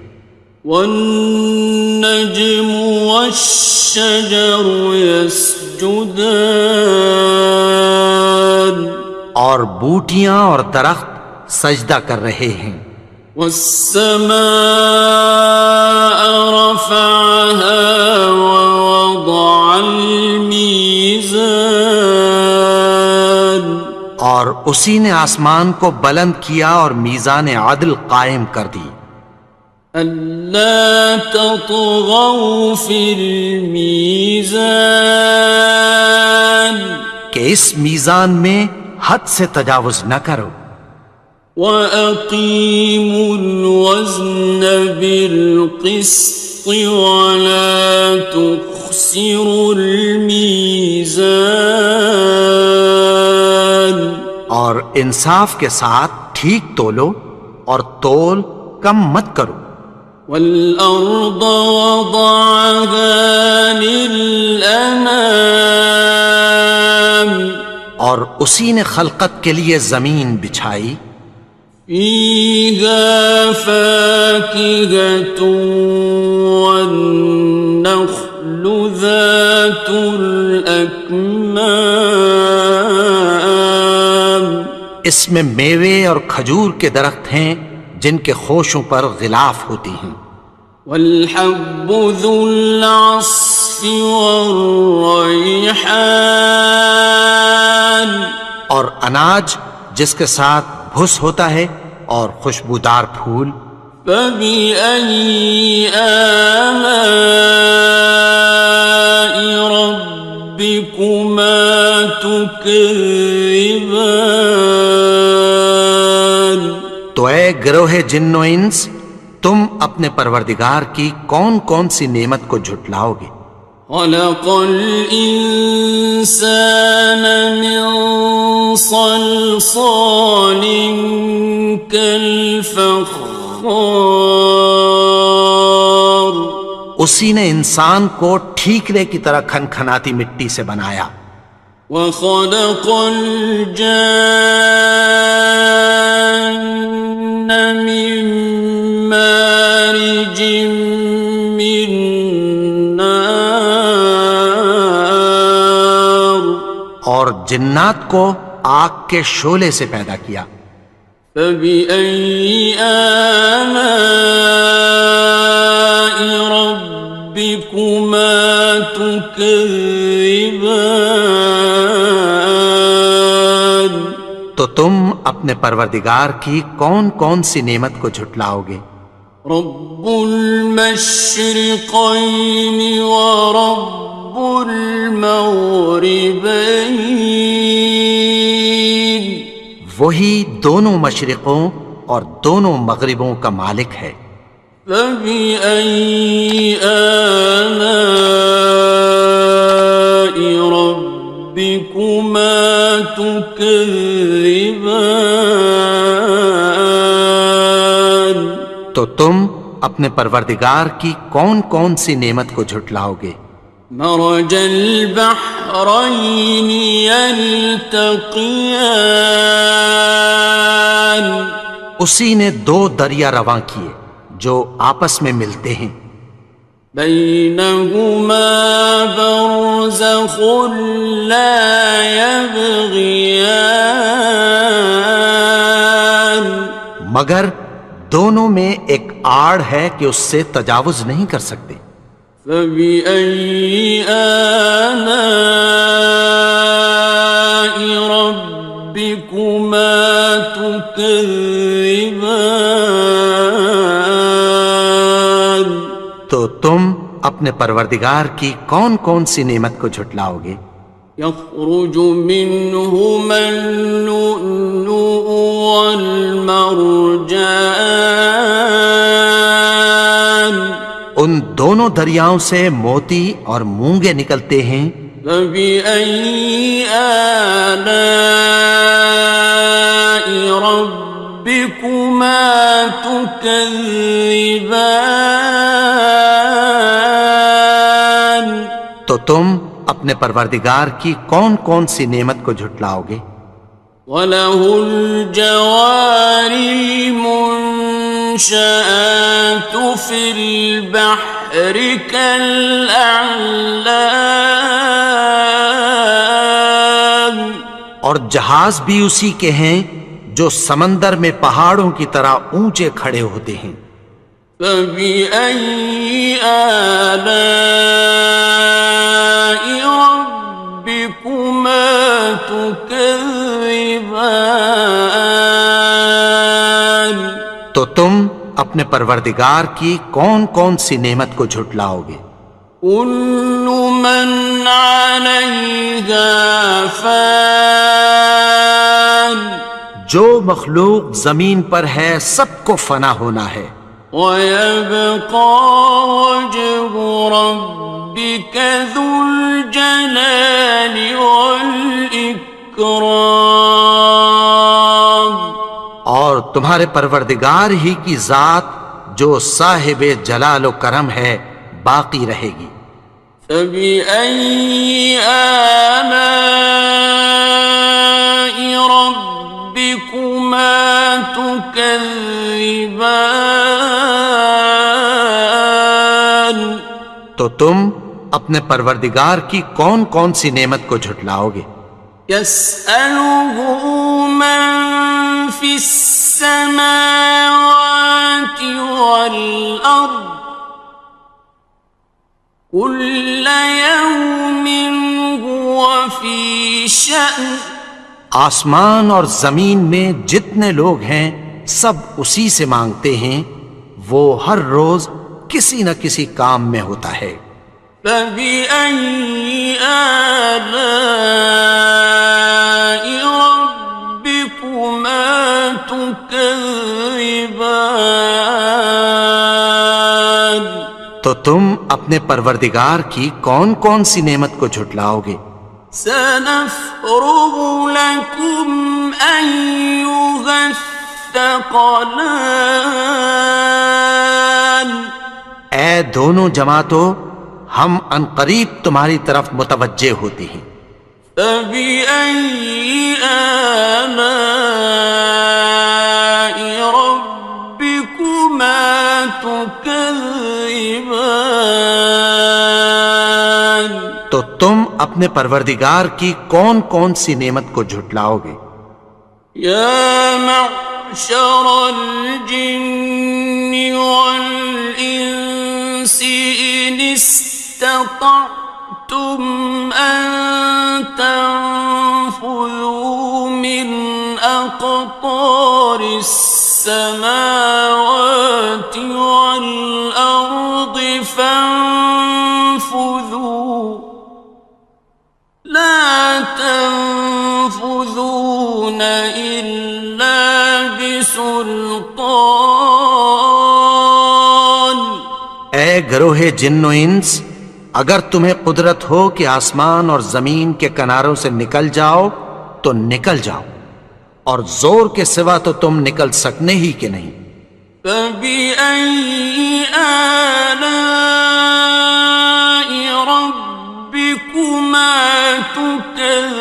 والنجم والشجر يسجدان اور بوٹیاں اور درخت سجدہ کر رہے ہیں۔ والسماء رفعها ووضع الميزان اور اسی نے آسمان کو بلند کیا اور میزان عدل قائم کر دی۔ ألا تطغوا في الميزان کہ اس میزان میں حد سے تجاوز نہ کرو۔ وَأَقِيمُوا الْوَزْنَ بِالْقِسْطِ وَلَا تُخْسِرُوا الْمِيزَانَ اور انصاف کے ساتھ ٹھیک تولو اور تول کم مت کرو۔ وَالْأَرْضَ وَضَعَهَا لِلْأَنَامِ اور اسی نے خلقت کے لیے زمین بچھائی۔ فِيهَا فَاكِهَةٌ وَالنَّخْلُ ذَاتُ الْأَكْمَامِ اس میں میوے اور کھجور کے درخت ہیں جن کے خوشوں پر غلاف ہوتی ہیں۔ وَالْحَبُّ ذُو الْعَصْفِ وَالرَّيْحَانِ اور اناج جس کے ساتھ بھس ہوتا ہے اور خوشبودار پھول۔ فَبِأَيِّ آلَاءِ رَبِّكُمَا تُكَذِّبَانِ تو اے گروہ جن و انس، تم اپنے پروردگار کی کون کون سی نعمت کو جھٹلاؤ گے؟ خلق الإنسان من صلصال كالفخار اسی نے انسان کو ٹھیکرے کی طرح کھنکھناتی مٹی سے بنایا۔ وخلق الجان من مارج من نار اور جنات کو آگ کے شعلے سے پیدا کیا۔ فبأي آلاء ربكما تكذبان تو تم اپنے پروردگار کی کون کون سی نعمت کو جھٹلاؤ گے؟ رب المشرقين ورب المغربين وہی دونوں مشرقوں اور دونوں مغربوں کا مالک ہے۔ فبأي آلاء ربكما تكذبان تو تم اپنے پروردگار کی کون کون سی نعمت کو جھٹلاؤ گے؟ مرج البحرين يلتقيان اسی نے دو دریا رواں کیے جو آپس میں ملتے ہیں، بينهما برزخ لا يبغيان مگر دونوں میں ایک آڑ ہے کہ اس سے تجاوز نہیں کر سکتے۔ فبأي آلاء ربكما تكذبان تو تم اپنے پروردگار کی کون کون سی نعمت کو جھٹلاؤ گے؟ يخرج منهما اللؤلؤ والمرجان ان دونوں دریاؤں سے موتی اور مونگے نکلتے ہیں۔ فبأي آلاء ربكما تكذبان تو تم اپنے پروردگار کی کون کون سی نعمت کو جھٹلاؤ گے؟ وَلَهُ الْجَوَارِ الْمُنشَآتُ فِي الْبَحْرِ كَالْأَعْلَامِ اور جہاز بھی اسی کے ہیں جو سمندر میں پہاڑوں کی طرح اونچے کھڑے ہوتے ہیں۔ فَبِأَيِّ آلَاءِ رَبِّكُمَا تُكَذِّبَانِ تو تم اپنے پروردگار کی کون کون سی نعمت کو جھٹلاؤ گے؟ كُلُّ مَنْ عَلَيْهَا فَانٍ جو مخلوق زمین پر ہے سب کو فنا ہونا ہے، وَيَبْقَى وَجْهُ رَبِّكَ ذُو الْجَلَالِ وَالْإِكْرَامِ اور تمہارے پروردگار ہی کی ذات جو صاحب جلال و کرم ہے باقی رہے گی۔ فَبِأَيِّ آلَاءِ رَبِّكُمَا تُكَذِّبَانِ تو تم اپنے پروردگار کی کون کون سی نعمت کو جھٹلاؤ گے؟ يَسْأَلُهُ مَن فِي السَّمَاوَاتِ وَالْأَرْضِ كُلَّ يَوْمٍ هُوَ فِي شَأْنٍ آسمان اور زمین میں جتنے لوگ ہیں سب اسی سے مانگتے ہیں، وہ ہر روز کسی نہ کسی کام میں ہوتا ہے۔ فَبِأَيِّ آلَاءِ رَبِّكُمَا تُكَذِّبَانِ تو تم اپنے پروردگار کی کون کون سی نعمت کو جھٹلاؤ گے؟ سَنَفْرُغُ لَكُمْ أَيُّهَ الثَّقَلَانِ اے دونوں جماعتوں، ہم عنقریب تمہاری طرف متوجہ ہوتے ہیں۔ فَبِأَيِّ آلَاءِ رَبِّكُمَا تُكَذِّبَانِ تو تم اپنے پروردگار کی کون کون سی نعمت کو جھٹلاؤ گے؟ يَا مَعْشَرَ الْجِنِّ وَالْإِنسِ إِنِ اسْتَطَعْتُمْ أَن تَنفُذُوا مِنْ أقطار السماوات والأرض فانفذوا لا تنفذون إلا بسلطان. اے گروہ جن و انس، اگر تمہیں قدرت ہو کہ آسمان اور زمین کے کناروں سے نکل جاؤ تو نکل جاؤ، اور زور کے سوا تو تم نکل سکنے ہی کہ نہیں. فَبِأَيِّ آلَاءِ رَبِّكُمَا تُكَذِّبَانِ.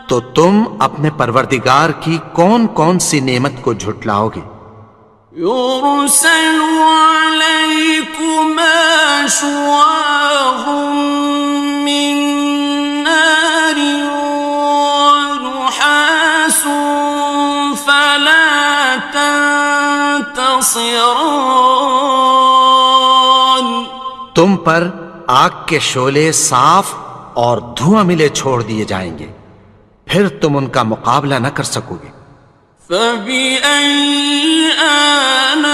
تو تم اپنے پروردگار کی کون کون سی نعمت کو جھٹلاؤ گے؟ يُرْسَلُ عَلَيْكُمَا شُوَاظٌ مِّن نَّارٍ وَنُحَاسٌ فَلَا تَنتَصِرَانِ. تم پر آگ کے شعلے صاف اور دھواں ملے چھوڑ دیے جائیں گے، پھر تم ان کا مقابلہ نہ کر سکو گے. فَبِأَيِّ آلَاءِ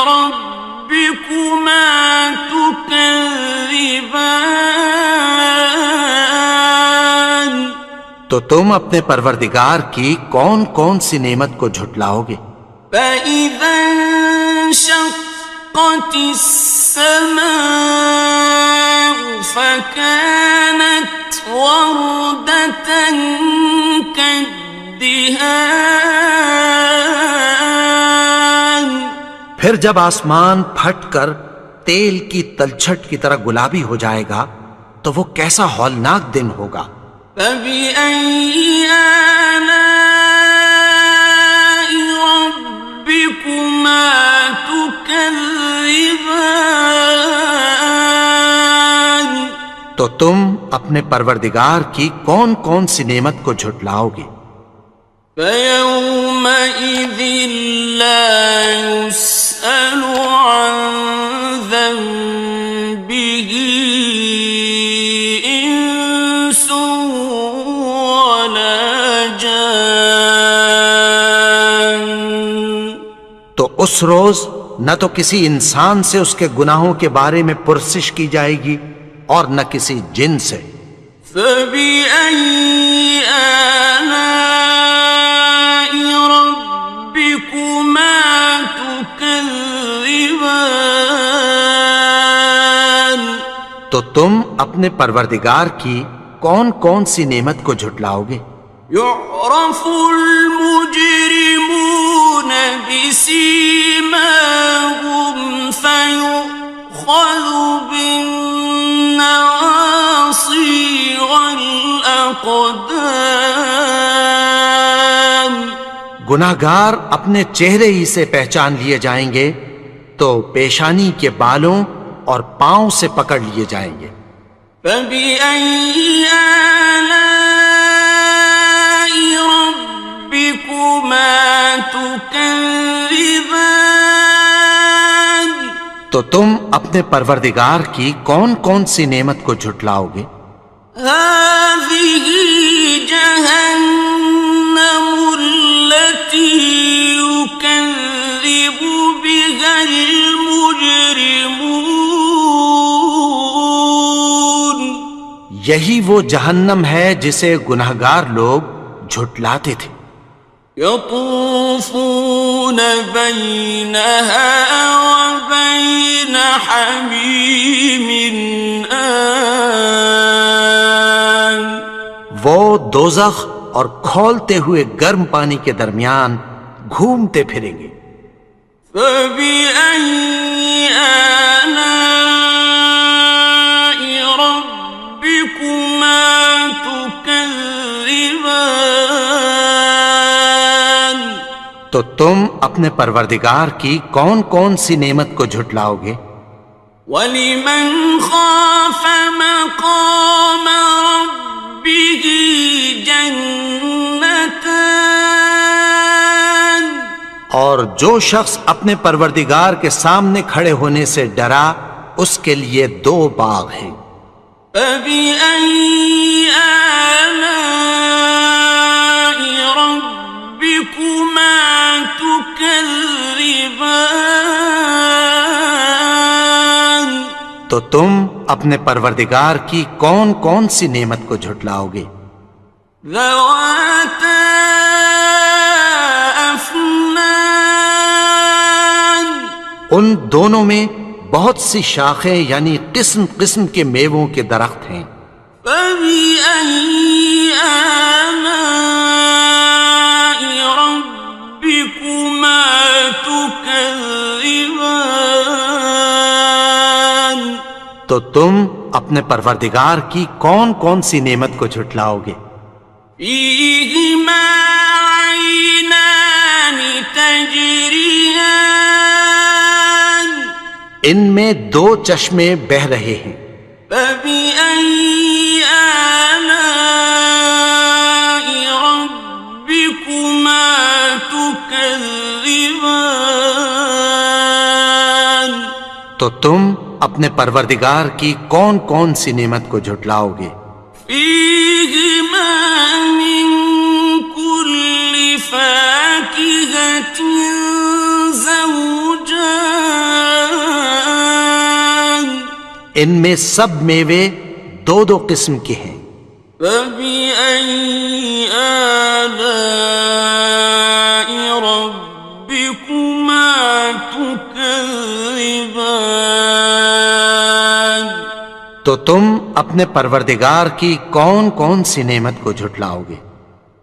رَبِّكُمَا تُكَذِّبَانِ. تو تم اپنے پروردگار کی کون کون سی نعمت کو جھٹلاؤ گے؟ فَإِذَا انشَقَّتِ السَّمَاءُ فَكَانَتْ وَرْدَةً كَالدِّهَانِ. پھر جب آسمان پھٹ کر تیل کی تلچھٹ کی طرح گلابی ہو جائے گا تو وہ کیسا ہولناک دن ہوگا. فَبِأَيِّ آلَاءِ رَبِّكُمَا تُكَذِّبَانِ. تو تم اپنے پروردگار کی کون کون سی نعمت کو جھٹلاؤ گے؟ فَيَوْمَئِذٍ لَا يُسْأَلُ عَنْ ذَنبِهِ إِنسٌ وَلَا جَانٌ. تو اس روز نہ تو کسی انسان سے اس کے گناہوں کے بارے میں پرسش کی جائے گی اور نہ کسی جن سے. فَبِأَيِّ آلَاءِ رَبِّكُمَا تُكَذِّبَانِ. تو تم اپنے پروردگار کی کون کون سی نعمت کو جھٹلاؤ گے؟ يُعْرَفُ الْمُجْرِمُونَ بِسِيمَاهُمْ فَيُؤْخَذُ بِالنَّوَاصِي وَالْأَقْدَامِ. گناہگار اپنے چہرے ہی سے پہچان لیے جائیں گے تو پیشانی کے بالوں اور پاؤں سے پکڑ لیے جائیں گے. فَبِأَيِّ آلَاءِ رَبِّكُمَا تُكَذِّبَانِ. تو تم اپنے پروردگار کی کون کون سی نعمت کو جھٹلاؤ گے؟ هَٰذِهِ جَهَنَّمُ الَّتِي يُكَذِّبُ بِهَا الْمُجْرِمُونَ. یہی وہ جہنم ہے جسے گناہگار لوگ جھٹلاتے تھے. يَطُوفُونَ بَيْنَهَا وَبَيْنَ حَمِيمٍ آنٍ. وہ دوزخ اور کھولتے ہوئے گرم پانی کے درمیان گھومتے پھریں گے. فَبِأَيِّ آلَاءِ رَبِّكُمَا تُكَذِّبَانِ. تو تم اپنے پروردگار کی کون کون سی نعمت کو جھٹلاؤ گے؟ وَلِمَنْ خَافَ مَقَامَ رَبِّهِ جَنَّتَانِ. اور جو شخص اپنے پروردگار کے سامنے کھڑے ہونے سے ڈرا اس کے لیے 2 باغ ہیں. فبأي آلاء ربكما تكذبان؟ تو تم اپنے پروردگار کی کون کون سی نعمت کو جھٹلاؤ گے؟ ذواتا افنان، ان دونوں میں بہت سی شاخیں یعنی قسم قسم کے میووں کے درخت ہیں۔ فبأي آلاء ربكما تكذبان؟ تو تم اپنے پروردگار کی کون کون سی نعمت کو جھٹلاؤ گے؟ فيهما عينان تجريان، ان میں دو چشمے بہہ رہے ہیں۔ فبأي آلاء ربكما تكذبان؟ تو تم اپنے پروردگار کی کون کون سی نعمت کو جھٹلاؤ گے؟ فيهما من كل فاكهة زوجان، ان میں سب میوے دو دو قسم کے ہیں۔ فبأي آلاء ربكما تكذبان؟ تو تم اپنے پروردگار کی کون کون سی نعمت کو جھٹلاؤ گے؟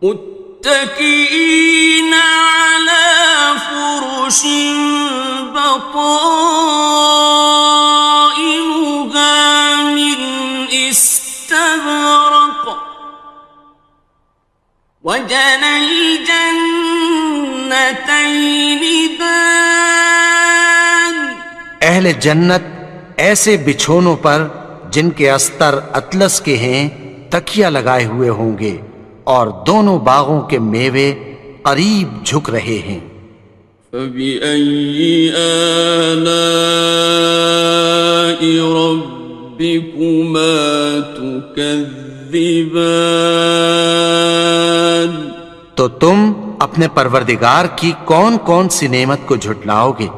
متكئين على فرش بطائنها من استبرق، وجنى الجنتين دان، اہل جنت ایسے بچھونوں پر جن کے استر اطلس کے ہیں تکیہ لگائے ہوئے ہوں گے، اور دونوں باغوں کے میوے قریب جھک رہے ہیں۔ فبأي آلاء ربكما تكذبان؟ تو تم اپنے پروردگار کی کون کون سی نعمت کو جھٹلاؤ گے؟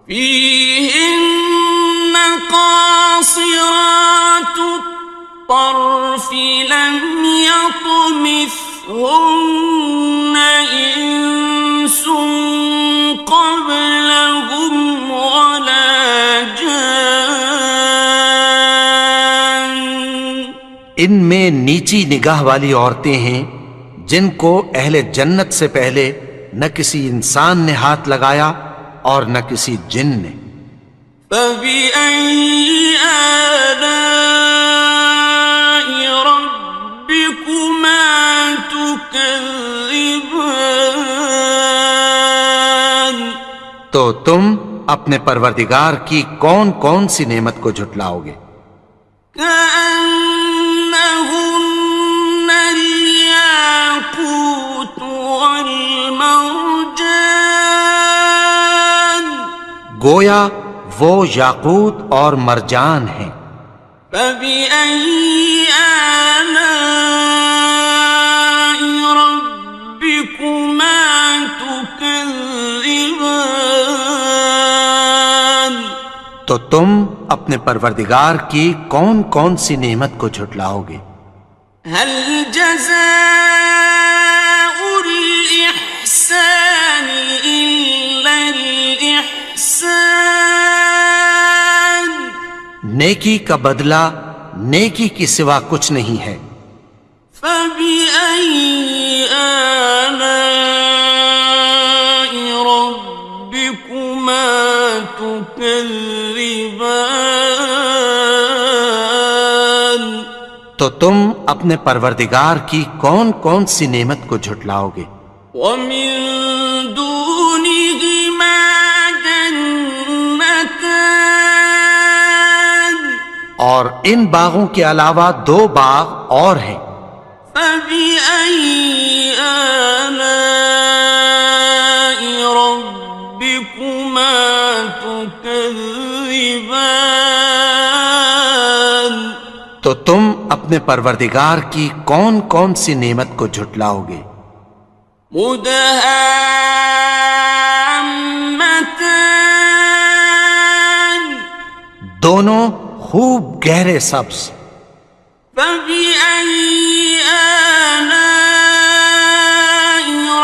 فيهن قاصرات الطرف لم يطمثهن إنس قبلهم ولا جان، ان میں نیچی نگاہ والی عورتیں ہیں جن کو اہل جنت سے پہلے نہ کسی انسان نے ہاتھ لگایا اور نہ کسی جن نے۔ فبأي آلاء ربكما تكذبان؟ تو تم اپنے پروردگار کی کون کون سی نعمت کو جھٹلاؤ گے؟ كأنهن الياقوت والمرجان، گویا وہ یاقوت اور مرجان ہیں۔ فبأي آلاء ربكما تكذبان؟ تو تم اپنے پروردگار کی کون کون سی نعمت کو جھٹلاؤ گے؟ هل جزاء الإحسان إلا الإحسان؟ نیکی کا بدلہ نیکی کی سوا کچھ نہیں ہے۔ فبأي آلاء ربكما تكذبان؟ تو تم اپنے پروردگار کی کون کون سی نعمت کو جھٹلاؤ گے؟ ومن دونهما جنتان، اور ان باغوں کے علاوہ دو باغ اور ہیں۔ فبأي آلاء ربكما تكذبان؟ تو اپنے پروردگار کی کون کون سی نعمت کو جھٹلاؤ گے؟ مدهامتان دونوں خوب گہرے سبز. فبأي آلاء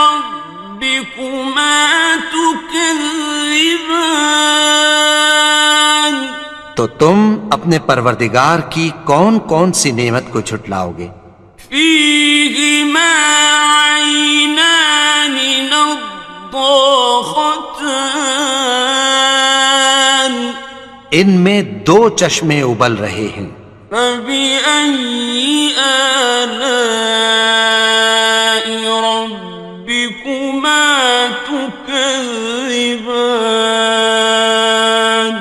ربكما تكذبان تو تم اپنے پروردگار کی کون کون سی نعمت کو جھٹلاؤ گے؟ فيهما عينان نضاختان ان میں دو چشمے ابل رہے ہیں. فبأي آلاء ربكما تكذبان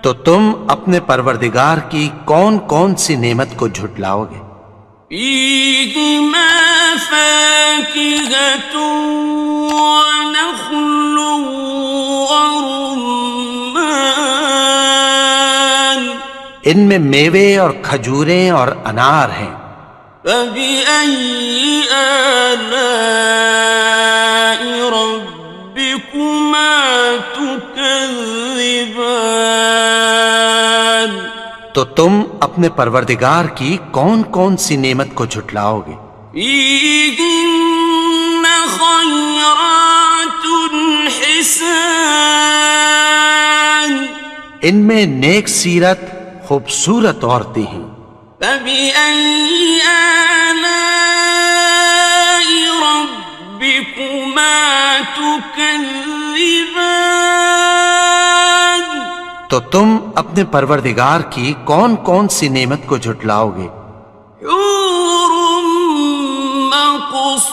تو تم اپنے پروردگار کی کون کون سی نعمت کو جھٹلاؤ گے؟ فيهما فاكهة ونخل ورمان ان میں میوے اور کھجوریں اور انار ہیں. فبأي آلاء ربكما تكذبان تو تم اپنے پروردگار کی کون کون سی نعمت کو جھٹلاؤ گے؟ فيهن خيرات حسان ان میں نیک سیرت خوبصورت عورتیں ہیں. فبأي آلاء ربكما تكذبان تو تم اپنے پروردگار کی کون کون سی نعمت کو جھٹلاؤ گے؟ حور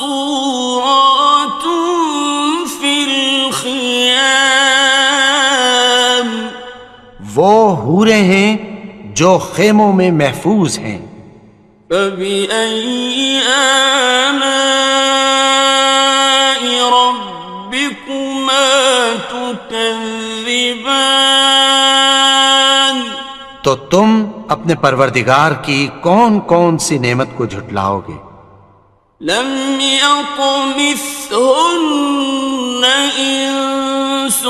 مقصورات في الخيام وہ حوریں ہیں جو خیموں میں محفوظ ہیں. فبأي آلاء ربكما تكذبان تو تم اپنے پروردگار کی کون کون سی نعمت کو جھٹلاؤ گے؟ لم يطمثهن إنس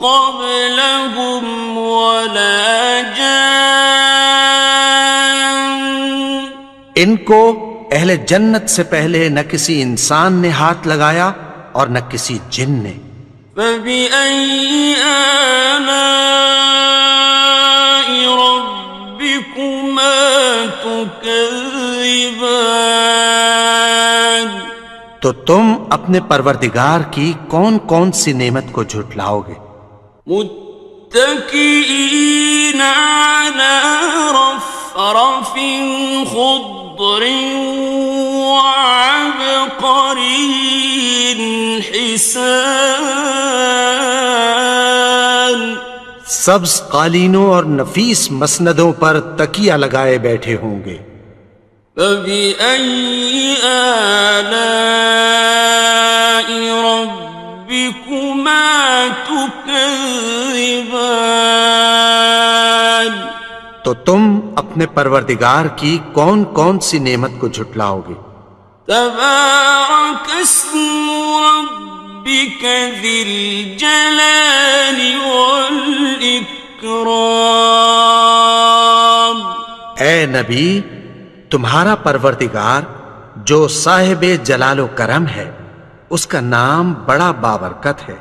قبلهم ولا جان ان کو اہل جنت سے پہلے نہ کسی انسان نے ہاتھ لگایا اور نہ کسی جن نے. فبأي آلاء ربكما تكذبان تو تم اپنے پروردگار کی کون کون سی نعمت کو جھٹلاؤ گے؟ متكئين على رفرف خضر وعبقري حسان سبز قالینوں اور نفیس مسندوں پر تکیہ لگائے بیٹھے ہوں گے. فبأي آلاء ربكما تكذبان تو تم اپنے پروردگار کی کون کون سی نعمت کو جھٹلاؤ گے؟ تبارك اسم ربك ذي الجلال والإكرام اے نبی، تمہارا پروردگار جو صاحب جلال و کرم ہے، اس کا نام بڑا بابرکت ہے.